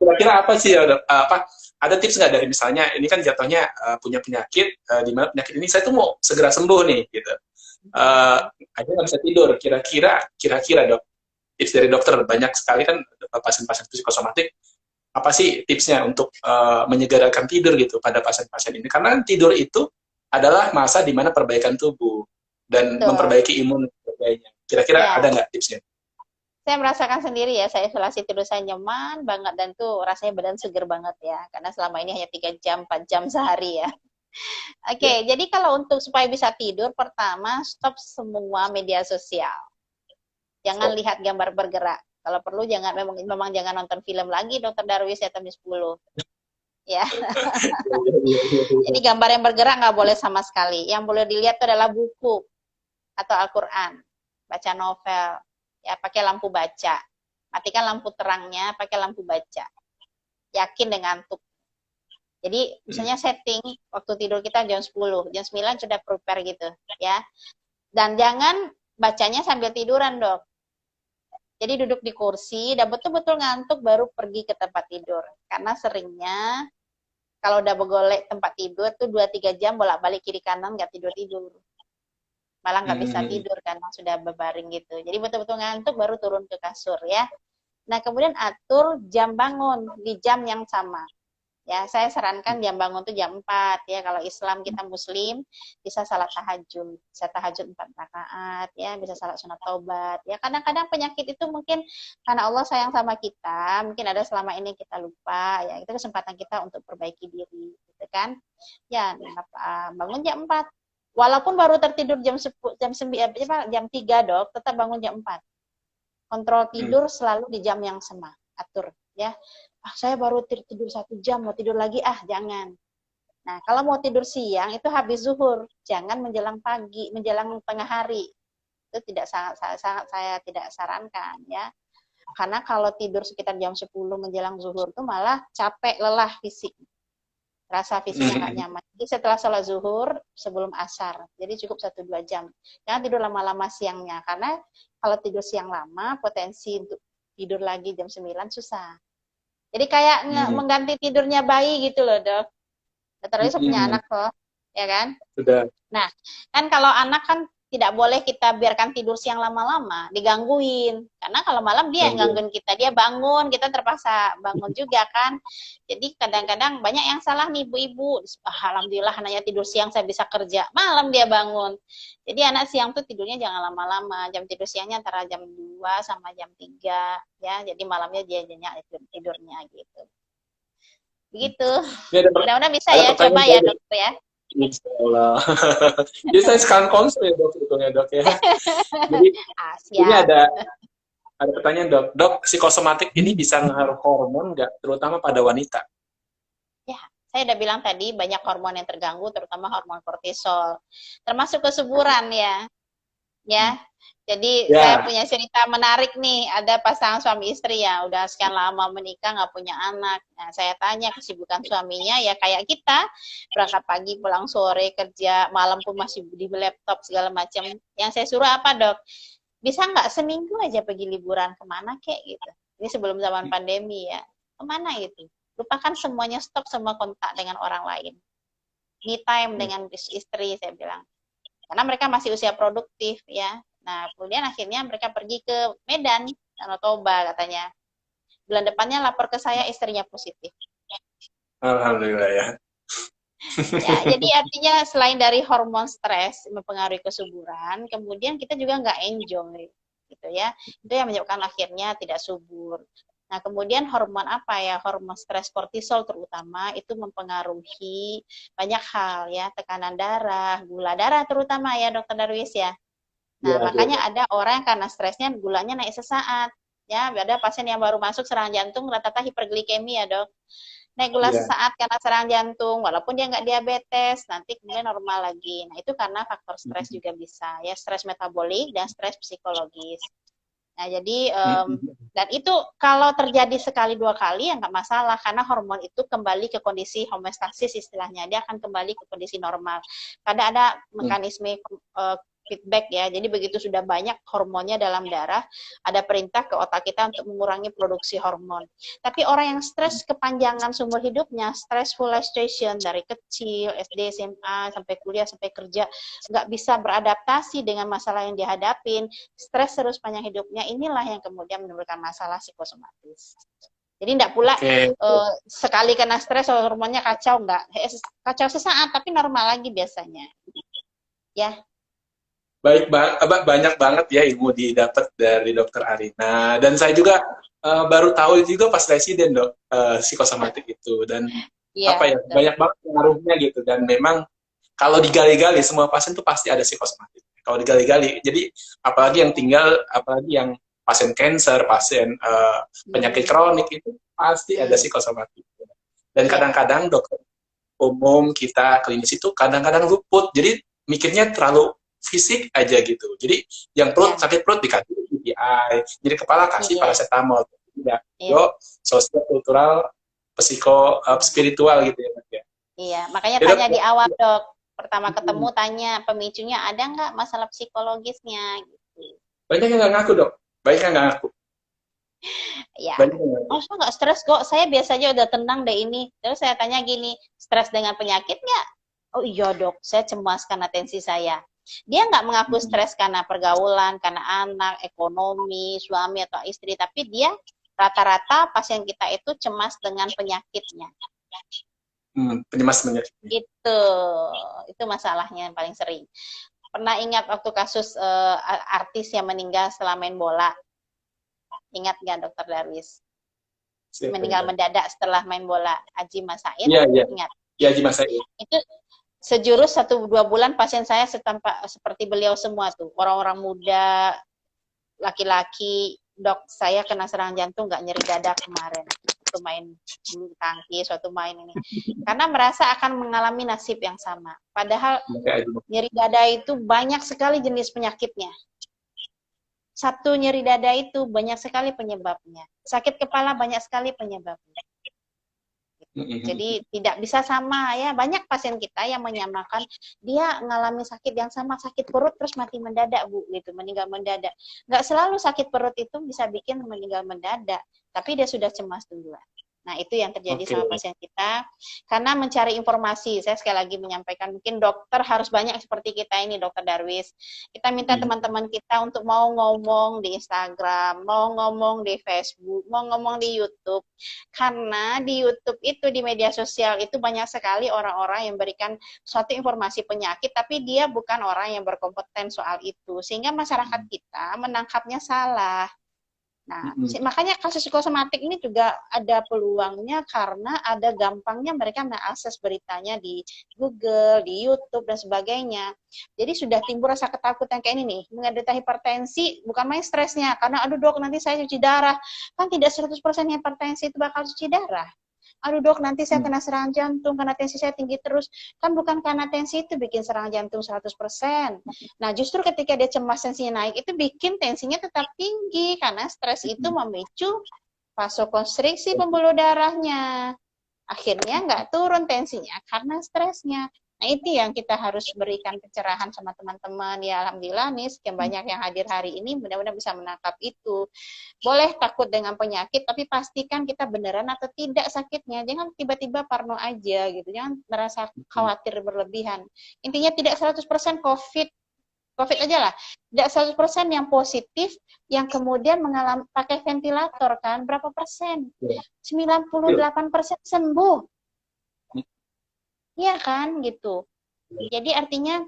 kira-kira apa sih ya dok? Ada tips nggak dari misalnya ini kan jatuhnya punya penyakit, di mana penyakit ini saya tuh mau segera sembuh nih gitu, aja nggak bisa tidur, kira-kira dok, tips dari dokter banyak sekali kan pasien-pasien psikosomatik, apa sih tipsnya untuk menyegerakan tidur gitu pada pasien-pasien ini, karena kan tidur itu adalah masa di mana perbaikan tubuh dan memperbaiki imun dan sebagainya. Kira-kira ada nggak tipsnya? Saya merasakan sendiri ya, saya isolasi tidur saya nyaman banget dan tuh rasanya badan seger banget ya, karena selama ini hanya 3 jam, 4 jam sehari ya. Oke, jadi kalau untuk supaya bisa tidur, pertama stop semua media sosial. Jangan lihat gambar bergerak. Kalau perlu memang jangan nonton film lagi Dokter Darwis ya jam 10. Ya. Jadi gambar yang bergerak nggak boleh sama sekali. Yang boleh dilihat itu adalah buku atau Al-Quran, baca novel. Ya, pakai lampu baca. Matikan lampu terangnya, pakai lampu baca. Yakin dengan ngantuk. Jadi, misalnya setting waktu tidur kita jam 10, jam 9 sudah prepare gitu, ya. Dan jangan bacanya sambil tiduran, Dok. Jadi duduk di kursi, dan betul-betul ngantuk baru pergi ke tempat tidur. Karena seringnya kalau udah begolek tempat tidur tuh 2-3 jam bolak-balik kiri kanan nggak tidur-tidur. Malah nggak bisa tidur karena sudah berbaring gitu. Jadi betul-betul ngantuk baru turun ke kasur ya. Nah kemudian atur jam bangun di jam yang sama. Ya, saya sarankan jam bangun tuh jam 4 ya. Kalau Islam kita Muslim bisa salat tahajud, bisa tahajud 4 rakaat ya, bisa salat sunat taubat ya. Kadang-kadang penyakit itu mungkin karena Allah sayang sama kita, mungkin ada selama ini kita lupa ya. Itu kesempatan kita untuk perbaiki diri gitu kan. Ya, bangun jam 4. Walaupun baru tertidur jam 10, jam 3, Dok, tetap bangun jam 4. Kontrol tidur selalu di jam yang sama, atur ya. Saya baru tidur 1 jam, mau tidur lagi, jangan. Nah, kalau mau tidur siang itu habis zuhur, jangan menjelang pagi, menjelang tengah hari. Itu saya tidak sarankan ya. Karena kalau tidur sekitar jam 10 menjelang zuhur itu malah capek, lelah fisik. Rasa fisiknya nggak nyaman. Jadi setelah sholat zuhur, sebelum asar. Jadi cukup 1-2 jam. Jangan tidur lama-lama siangnya. Karena kalau tidur siang lama, potensi untuk tidur lagi jam 9 susah. Jadi kayak mengganti tidurnya bayi gitu loh, Dok. Dokter Yusuf punya anak loh, ya kan? Sudah. Nah, kan kalau anak kan tidak boleh kita biarkan tidur siang lama-lama, digangguin. Karena kalau malam dia yang gangguin kita, dia bangun, kita terpaksa bangun juga kan. Jadi kadang-kadang banyak yang salah nih ibu-ibu. Alhamdulillah anaknya tidur siang saya bisa kerja, malam dia bangun. Jadi anak siang tuh tidurnya jangan lama-lama. Jam tidur siangnya antara jam 2 sama jam 3 ya. Jadi malamnya dia nyenyak tidurnya gitu. Begitu. Mudah-mudahan bisa ya, coba ya dokter ya. Insya Allah. Jadi saya sekarang konsul ya dok, sebetulnya dok ya. Jadi ini ada pertanyaan dok. Dok, psikosomatik ini bisa ngaruh hormon nggak, terutama pada wanita? Ya, saya udah bilang tadi banyak hormon yang terganggu, terutama hormon kortisol, termasuk kesuburan ya. Ya, jadi saya punya cerita menarik nih. Ada pasangan suami istri ya, udah sekian lama menikah nggak punya anak. Nah, saya tanya kesibukan suaminya ya kayak kita, berangkat pagi pulang sore kerja, malam pun masih di laptop segala macam. Yang saya suruh apa dok? Bisa nggak seminggu aja pergi liburan kemana kek gitu? Ini sebelum zaman pandemi ya, kemana gitu? Lupakan semuanya, stop semua kontak dengan orang lain. Me time dengan istri saya bilang. Karena mereka masih usia produktif ya. Nah, kemudian akhirnya mereka pergi ke Medan, Danau Toba katanya. Bulan depannya lapor ke saya istrinya positif. Alhamdulillah ya. Ya, jadi artinya selain dari hormon stres mempengaruhi kesuburan, kemudian kita juga nggak enjoy, gitu ya. Itu yang menyebabkan akhirnya tidak subur. Nah, kemudian hormon apa ya? Hormon stres kortisol terutama itu mempengaruhi banyak hal ya, tekanan darah, gula darah terutama ya, Dokter Darwis ya. Nah, makanya ada orang yang karena stresnya gulanya naik sesaat. Ya, ada pasien yang baru masuk serangan jantung rata-rata hiperglikemi ya, Dok. Naik gula sesaat karena serangan jantung, walaupun dia nggak diabetes, nanti kemudian normal lagi. Nah, itu karena faktor stres juga bisa ya, stres metabolik dan stres psikologis. Nah, jadi dan itu kalau terjadi sekali 2 kali ya nggak masalah karena hormon itu kembali ke kondisi homeostasis istilahnya, dia akan kembali ke kondisi normal. Kadang ada mekanisme feedback ya, jadi begitu sudah banyak hormonnya dalam darah, ada perintah ke otak kita untuk mengurangi produksi hormon. Tapi orang yang stres kepanjangan seumur hidupnya, stressful frustration dari kecil, SD, SMA, sampai kuliah, sampai kerja, nggak bisa beradaptasi dengan masalah yang dihadapin, stres terus panjang hidupnya, inilah yang kemudian menimbulkan masalah psikosomatis. Jadi enggak pula sekali kena stres hormonnya kacau, enggak. Kacau sesaat, tapi normal lagi biasanya. Ya. Baik, banyak banget ya ilmu didapat dari Dokter Arina. Dan saya juga baru tahu juga pas residen dok, psikosomatik itu. Dan banyak banget pengaruhnya gitu. Dan memang kalau digali-gali, semua pasien tuh pasti ada psikosomatik. Kalau digali-gali, jadi apalagi yang pasien cancer, pasien penyakit kronik itu pasti ada psikosomatik. Dan kadang-kadang dokter umum kita klinis itu kadang-kadang luput. Jadi mikirnya terlalu fisik aja gitu. Jadi yang sakit perut dikasih UTI, jadi kepala kasih paracetamol. Tidak. Sosial, kultural, spiritual gitu ya. Iya, makanya tanya di awal dok. Pertama ketemu tanya pemicunya ada nggak masalah psikologisnya gitu. Banyak yang nggak ngaku dok. Banyak yang nggak ngaku. Ya. Oh, saya nggak stres kok. Saya biasanya udah tenang deh ini. Terus saya tanya gini, stres dengan penyakit nggak? Oh iya dok, saya cemas karena tensi saya. Dia nggak mengaku stres karena pergaulan, karena anak, ekonomi, suami atau istri, tapi dia rata-rata pasien kita itu cemas dengan penyakitnya. Penyemas penyakitnya. Itu masalahnya yang paling sering. Pernah ingat waktu kasus artis yang meninggal setelah main bola? Ingat nggak Dokter Darwis? Meninggal mendadak setelah main bola, Haji Mas Said. Iya, iya. Ingat? Iya, Haji Mas Said. Itu sejurus 1-2 bulan pasien saya seperti beliau semua tuh. Orang-orang muda, laki-laki. Dok, saya kena serangan jantung, nggak nyeri dada kemarin. Waktu main bulu tangkis, suatu main ini. Karena merasa akan mengalami nasib yang sama. Padahal nyeri dada itu banyak sekali jenis penyakitnya. Satu nyeri dada itu banyak sekali penyebabnya. Sakit kepala banyak sekali penyebabnya. Jadi tidak bisa sama ya. Banyak pasien kita yang menyamakan dia mengalami sakit yang sama, sakit perut terus mati mendadak Bu, gitu, meninggal mendadak. Nggak selalu sakit perut itu bisa bikin meninggal mendadak, tapi dia sudah cemas duluan. Nah, itu yang terjadi sama pasien kita. Karena mencari informasi, saya sekali lagi menyampaikan, mungkin dokter harus banyak seperti kita ini, Dokter Darwis. Kita minta teman-teman kita untuk mau ngomong di Instagram, mau ngomong di Facebook, mau ngomong di YouTube. Karena di YouTube itu, di media sosial itu banyak sekali orang-orang yang berikan suatu informasi penyakit, tapi dia bukan orang yang berkompeten soal itu. Sehingga masyarakat kita menangkapnya salah. Nah, makanya kasus psikosomatik ini juga ada peluangnya karena ada gampangnya mereka mengakses beritanya di Google, di YouTube, dan sebagainya. Jadi sudah timbul rasa ketakutan kayak ini nih, menderita hipertensi, bukan main stresnya, karena aduh dok nanti saya cuci darah. Kan tidak 100% hipertensi itu bakal cuci darah. Aduh dok, nanti saya kena serangan jantung karena tensi saya tinggi terus. Kan bukan karena tensi itu bikin serangan jantung 100%. Nah, justru ketika dia cemas tensinya naik, itu bikin tensinya tetap tinggi. Karena stres itu memicu vasokonstriksi pembuluh darahnya. Akhirnya nggak turun tensinya karena stresnya. Nah, itu yang kita harus berikan pencerahan sama teman-teman. Ya, alhamdulillah nih, sekian banyak yang hadir hari ini, mudah-mudahan bisa menangkap itu. Boleh takut dengan penyakit, tapi pastikan kita beneran atau tidak sakitnya. Jangan tiba-tiba parno aja, gitu. Jangan merasa khawatir berlebihan. Intinya tidak 100% COVID aja lah. Tidak 100% yang positif, yang kemudian mengalami pakai ventilator, kan? Berapa persen? 98% sembuh. Iya kan, gitu. Jadi artinya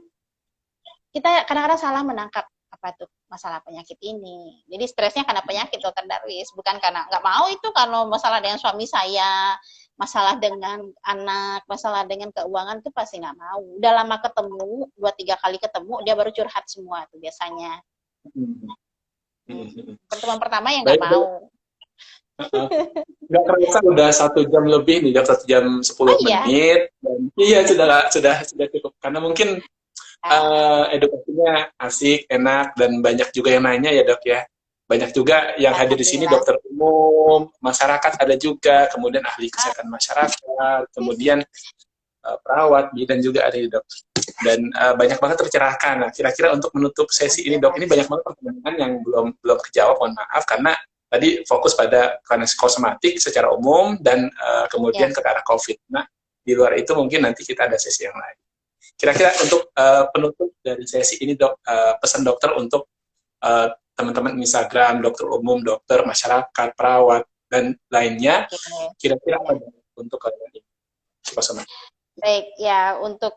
kita kadang-kadang salah menangkap apa tuh masalah penyakit ini. Jadi stresnya karena penyakit Dokter Darwis, bukan karena nggak mau itu kalau masalah dengan suami saya, masalah dengan anak, masalah dengan keuangan itu pasti nggak mau. Udah lama ketemu, 2-3 kali ketemu, dia baru curhat semua tuh biasanya. Pertemuan pertama yang nggak mau. Nggak terasa udah 1 jam lebih nih, 1 jam 10 menit. Dan, iya sudah cukup. Karena mungkin edukasinya asik, enak, dan banyak juga yang nanya ya dok ya. Banyak juga yang hadir di sini dokter umum, masyarakat ada juga, kemudian ahli kesehatan masyarakat, kemudian perawat, bidan juga ada dok. Dan banyak banget tercerahkan. Nah, kira-kira untuk menutup sesi ini dok, ini banyak banget pertanyaan yang belum terjawab, mohon maaf karena tadi fokus pada psikosomatik secara umum dan kemudian ke arah COVID. Nah, di luar itu mungkin nanti kita ada sesi yang lain. Kira-kira untuk penutup dari sesi ini dok, pesan dokter untuk teman-teman Instagram, dokter umum, dokter, masyarakat, perawat, dan lainnya, kira-kira apa untuk kalian ini? Psikosomatik. Baik, ya untuk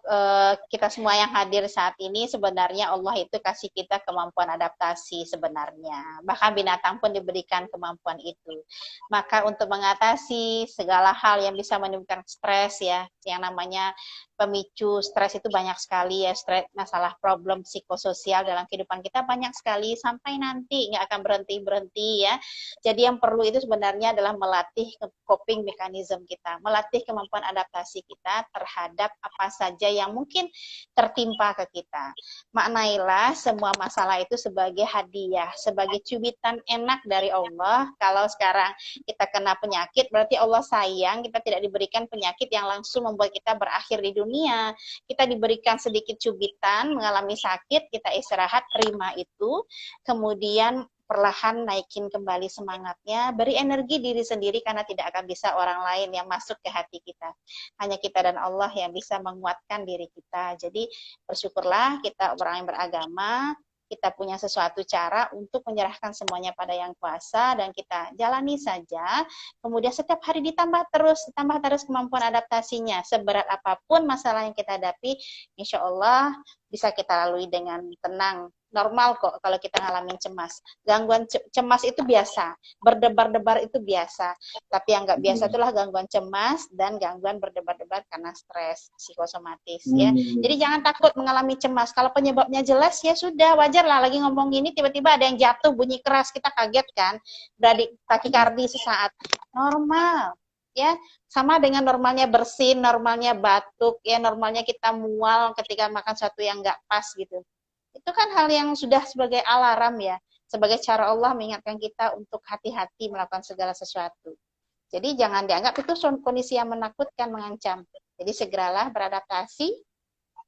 kita semua yang hadir saat ini sebenarnya Allah itu kasih kita kemampuan adaptasi sebenarnya. Bahkan binatang pun diberikan kemampuan itu. Maka untuk mengatasi segala hal yang bisa menimbulkan stres ya, yang namanya pemicu stres itu banyak sekali ya, stres, masalah problem psikososial dalam kehidupan kita banyak sekali sampai nanti nggak akan berhenti ya. Jadi yang perlu itu sebenarnya adalah melatih coping mechanism kita, melatih kemampuan adaptasi kita terhadap apa saja yang mungkin tertimpa ke kita. Maknailah semua masalah itu sebagai hadiah, sebagai cubitan enak dari Allah. Kalau sekarang kita kena penyakit, berarti Allah sayang kita tidak diberikan penyakit yang langsung membuat kita berakhir di dunia. Kita diberikan sedikit cubitan, mengalami sakit, kita istirahat, terima itu, kemudian perlahan naikin kembali semangatnya, beri energi diri sendiri karena tidak akan bisa orang lain yang masuk ke hati kita. Hanya kita dan Allah yang bisa menguatkan diri kita. Jadi bersyukurlah kita orang yang beragama, kita punya sesuatu cara untuk menyerahkan semuanya pada Yang Kuasa dan kita jalani saja. Kemudian setiap hari ditambah terus kemampuan adaptasinya. Seberat apapun masalah yang kita hadapi, insya Allah bisa kita lalui dengan tenang. Normal kok kalau kita ngalamin cemas. Gangguan cemas itu biasa, berdebar-debar itu biasa. Tapi yang nggak biasa itulah gangguan cemas dan gangguan berdebar-debar karena stres psikosomatis ya. Jadi jangan takut mengalami cemas. Kalau penyebabnya jelas ya sudah, wajar lah. Lagi ngomong gini tiba-tiba ada yang jatuh bunyi keras, kita kaget kan, berada takikardi sesaat. Normal. Ya, sama dengan normalnya bersin, normalnya batuk, ya normalnya kita mual ketika makan sesuatu yang nggak pas gitu. Itu kan hal yang sudah sebagai alarm ya, sebagai cara Allah mengingatkan kita untuk hati-hati melakukan segala sesuatu. Jadi jangan dianggap itu kondisi yang menakutkan, mengancam. Jadi segeralah beradaptasi,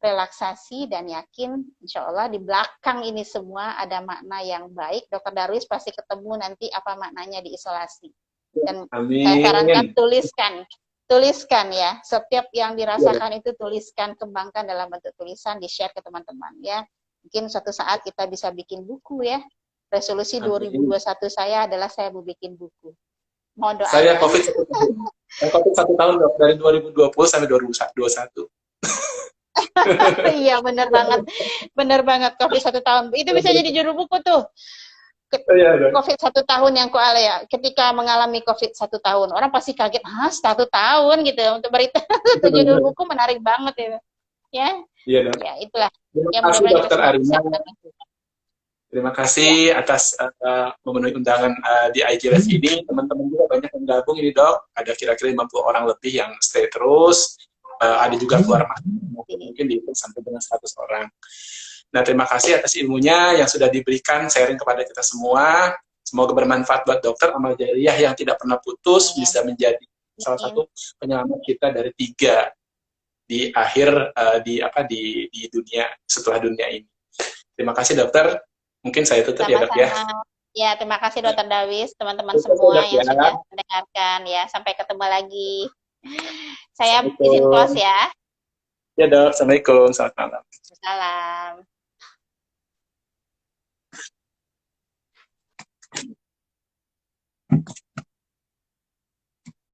relaksasi, dan yakin insya Allah di belakang ini semua ada makna yang baik. Dr. Darwis pasti ketemu nanti apa maknanya di isolasi. Dan saya sarankan tuliskan ya, setiap yang dirasakan itu tuliskan, kembangkan dalam bentuk tulisan, di-share ke teman-teman ya. Mungkin suatu saat kita bisa bikin buku ya. Resolusi 2021 saya adalah saya mau bikin buku. Mohon doa. Saya COVID 1 tahun dok, dari 2020 sampai 2021. Iya benar banget COVID 1 tahun. Itu bisa jadi judul buku tuh. COVID 1 tahun yang kuala ya. Ketika mengalami COVID 1 tahun, orang pasti kaget, 1 tahun gitu. Untuk berita itu judul buku menarik banget ya. Ya, iya, dok. Ya itulah. Terima kasih Dokter Arina. Terima kasih atas memenuhi undangan di IG Live ini. Teman-teman juga banyak yang gabung ini dok. Ada kira-kira 50 orang lebih yang stay terus. Ada juga keluar masuk, mungkin dihitung sampai dengan 100 orang. Nah, terima kasih atas ilmunya yang sudah diberikan, sharing kepada kita semua. Semoga bermanfaat buat dokter amal jariah yang tidak pernah putus, bisa menjadi salah satu penyelamat kita dari 3 di akhir di dunia setelah dunia ini. Terima kasih dokter. Mungkin saya tutup ya dok ya. Ya, terima kasih Dr. Darwis, teman-teman semua yang sudah mendengarkan ya. Sampai ketemu lagi. Saya izin close ya. Ya dok, assalamualaikum, selamat malam. Salam.